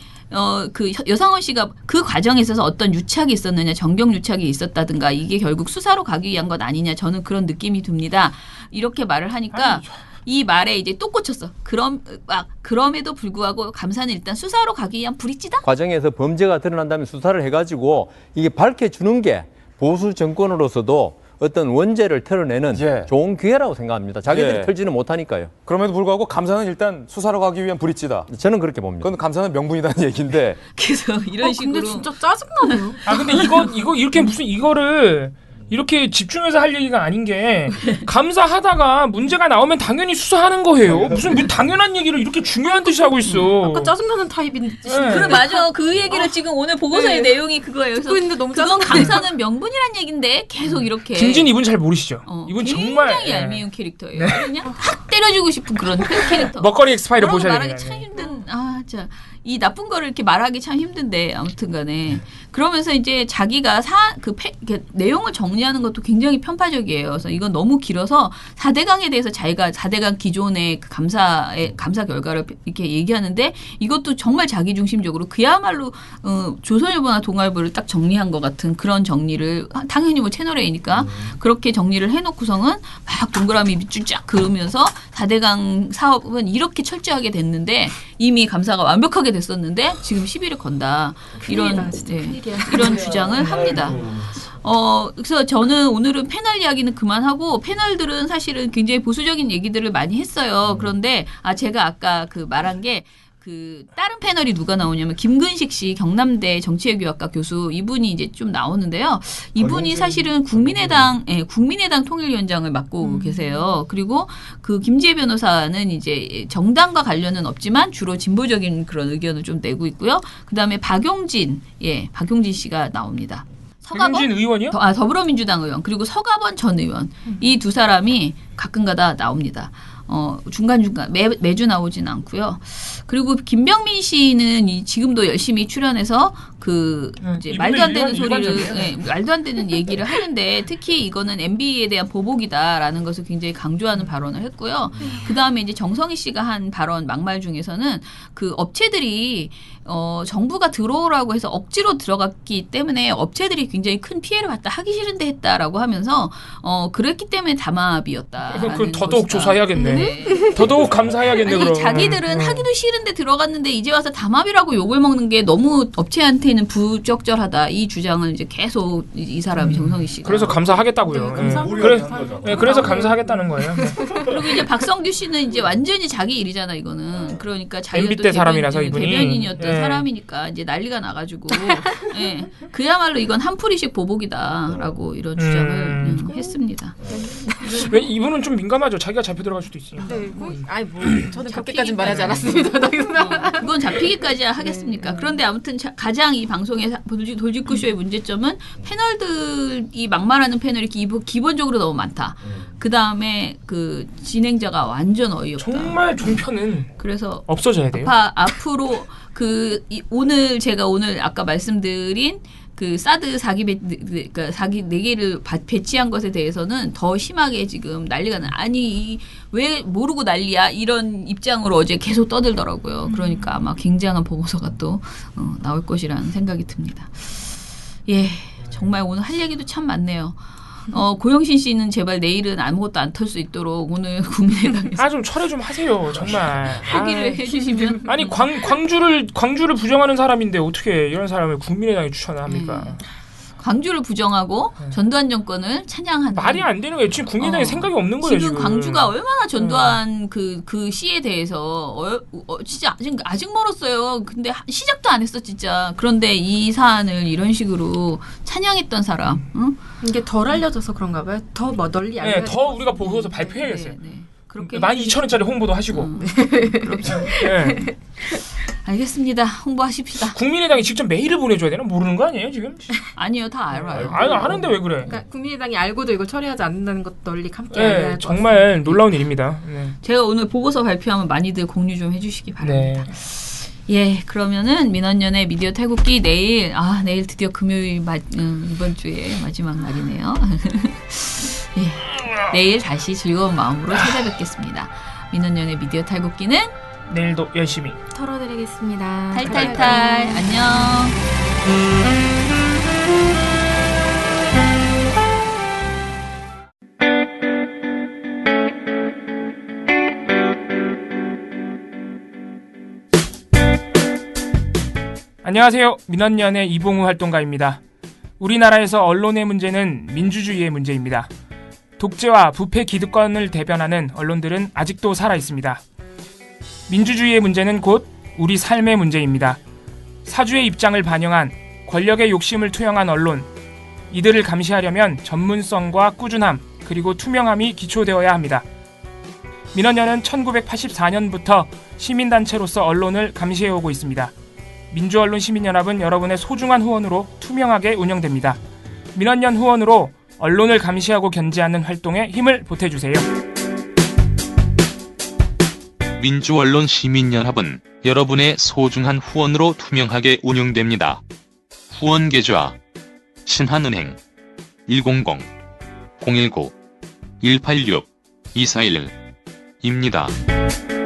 여상원 씨가 그 과정에 있어서 어떤 유착이 있었느냐, 정경 유착이 있었다든가 이게 결국 수사로 가기 위한 것 아니냐, 저는 그런 느낌이 듭니다. 이렇게 말을 하니까 이 말에 이제 또 꽂혔어. 그럼에도 불구하고 감사는 일단 수사로 가기 위한 불이찌다? 과정에서 범죄가 드러난 다음에 수사를 해가지고 이게 밝혀주는 게 보수 정권으로서도 어떤 원죄를 털어내는 좋은 기회라고 생각합니다. 자기들이 털지는 못하니까요. 그럼에도 불구하고 감사는 일단 수사로 가기 위한 불이찌다. 저는 그렇게 봅니다. 그건 감사는 명분이라는 얘기인데. 계속 이런 식으로. 근데 진짜 짜증나네요. 근데 이거 이렇게 무슨 이거를 이렇게 집중해서 할 얘기가 아닌 게 감사하다가 문제가 나오면 당연히 수사하는 거예요. 무슨 당연한 얘기를 이렇게 중요한 듯이 하고 있어. 아까 짜증나는 타입인 듯이. 그래 맞아. 그 얘기를 지금 오늘 보고서의 내용이 그거예요. 듣고 있는데 너무 그건 짜증나요. 감사는 명분이란 얘기인데 계속 이렇게. 김진 이분 잘 모르시죠? 이분 정말 굉장히 얄미운 캐릭터예요. 그냥 확 때려주고 싶은 그런 캐릭터. 먹거리 엑스파일을 보셔야 말하기 돼요. 참 힘든. 자, 이 나쁜 거를 이렇게 말하기 참 힘든데 아무튼간에 그러면서 이제 자기가 내용을 정리하는 것도 굉장히 편파적이에요. 그래서 이건 너무 길어서 4대강에 대해서 자기가 4대강 기존의 그 감사 결과를 이렇게 얘기하는데 이것도 정말 자기 중심적으로 그야말로 조선일보나 동아일보를 딱 정리한 것 같은 그런 정리를 당연히 뭐 채널A니까 그렇게 정리를 해놓고서는 막 동그라미 밑줄 쫙 그으면서 4대강 사업은 이렇게 철저하게 됐는데 이미 감사가 완벽하게 됐었는데 지금 시비를 건다. 이런 주장을 합니다. 그래서 저는 오늘은 패널 이야기는 그만하고 패널들은 사실은 굉장히 보수적인 얘기들을 많이 했어요. 그런데 제가 아까 말한 게 다른 패널이 누가 나오냐면 김근식 씨 경남대 정치외교학과 교수 이분이 이제 좀 나오는데요. 이분이 사실은 국민의당 통일위원장을 맡고 계세요. 그리고 김지혜 변호사는 이제 정당과 관련은 없지만 주로 진보적인 그런 의견을 좀 내고 있고요. 그다음에 박용진 씨가 나옵니다. 박용진 의원이요? 더불어민주당 의원 그리고 서가번 전 의원 이 두 사람이 가끔가다 나옵니다. 중간중간 매주 나오진 않고요. 그리고 김병민 씨는 지금도 열심히 출연해서 이제 말도 안 되는 소리를 말도 안 되는 얘기를 하는데 특히 이거는 MB에 대한 보복이다라는 것을 굉장히 강조하는 발언을 했고요. 그다음에 이제 정성희 씨가 한 발언 막말 중에서는 업체들이 정부가 들어오라고 해서 억지로 들어갔기 때문에 업체들이 굉장히 큰 피해를 봤다. 하기 싫은데 했다라고 하면서 그랬기 때문에 담합이었다. 그럼 더더욱 조사해야겠네. 더더욱 감사해야겠네. 아니, 자기들은 하기도 싫은데 들어갔는데 이제 와서 담합이라고 욕을 먹는 게 너무 업체한테는 부적절하다. 이 주장을 이제 계속 이 사람이 정성희 씨가. 그래서 감사하겠다고요. 그래서 감사하겠다는 거예요. 그리고 이제 박성규 씨는 이제 완전히 자기 일이잖아 이거는. 그러니까 MB 때 사람이라서 이분이 대변인이었던 사람이니까 이제 난리가 나가지고 그야말로 이건 한풀이식 보복이다라고 이런 주장을 했습니다. 왜 이분은 좀 민감하죠. 자기가 잡혀 들어갈 수도 있으니까. 저는 그렇게까지는 말하지 않았습니다. 그건 잡히기까지 하겠습니까? 그런데 아무튼 가장 이 방송의 돌직구쇼의 문제점은 패널들이 막말하는 패널이 기본적으로 너무 많다. 그 다음에 진행자가 완전 어이없다. 정말 종편은 그래서 없어져야 돼요. 앞으로 오늘 제가 아까 말씀드린 사드 사기 4개를 배치한 것에 대해서는 더 심하게 지금 난리가 왜 모르고 난리야 이런 입장으로 어제 계속 떠들더라고요. 그러니까 아마 굉장한 보고서가 또 나올 것이라는 생각이 듭니다. 정말 오늘 할 얘기도 참 많네요. 고영신 씨는 제발 내일은 아무것도 안 털 수 있도록 오늘 국민의당에서 좀 철회 좀 하세요. 정말 포기를 해주시면 아니 광주를 부정하는 사람인데 어떻게 이런 사람을 국민의당에 추천을 합니까? 광주를 부정하고 전두환 정권을 찬양하는 말이 안 되는 거예요. 지금 국민의당에 생각이 없는 거예요. 지금 광주가 얼마나 전두환 그 시에 대해서 진짜 아직 멀었어요. 근데 시작도 안 했어 진짜. 그런데 이 사안을 이런 식으로 찬양했던 사람. 이게 덜 알려져서 그런가 봐요. 더 널리 알려야 더 우리가 보고서 발표해야겠어요. 그렇게 12,000원짜리 홍보도 하시고. 그렇죠. 알겠습니다. 홍보하십시다. 국민의당이 직접 메일을 보내줘야 되나? 모르는 거 아니에요 지금? 아니요. 다 알아요. 아는데 왜 그래? 그러니까 국민의당이 알고도 이걸 처리하지 않는다는 것 널리 함께 알아야 할 것 정말 같습니다. 놀라운 일입니다. 제가 오늘 보고서 발표하면 많이들 공유 좀 해주시기 바랍니다. 그러면은 민원연의 미디어 탈곡기 내일 드디어 금요일 이번 주에 마지막 날이네요. 내일 다시 즐거운 마음으로 찾아뵙겠습니다. 민원연의 미디어 탈곡기는 내일도 열심히 털어드리겠습니다. 탈탈탈 안녕. 안녕하세요. 민원연의 이봉우 활동가입니다. 우리나라에서 언론의 문제는 민주주의의 문제입니다. 독재와 부패 기득권을 대변하는 언론들은 아직도 살아있습니다. 민주주의의 문제는 곧 우리 삶의 문제입니다. 사주의 입장을 반영한 권력의 욕심을 투영한 언론, 이들을 감시하려면 전문성과 꾸준함 그리고 투명함이 기초되어야 합니다. 민원연은 1984년부터 시민단체로서 언론을 감시해오고 있습니다. 민주언론 시민연합은 여러분의 소중한 후원으로 투명하게 운영됩니다. 민원연 후원으로 언론을 감시하고 견제하는 활동에 힘을 보태주세요. 민주언론 시민연합은 여러분의 소중한 후원으로 투명하게 운영됩니다. 후원 계좌 신한은행 100-019-186-241입니다.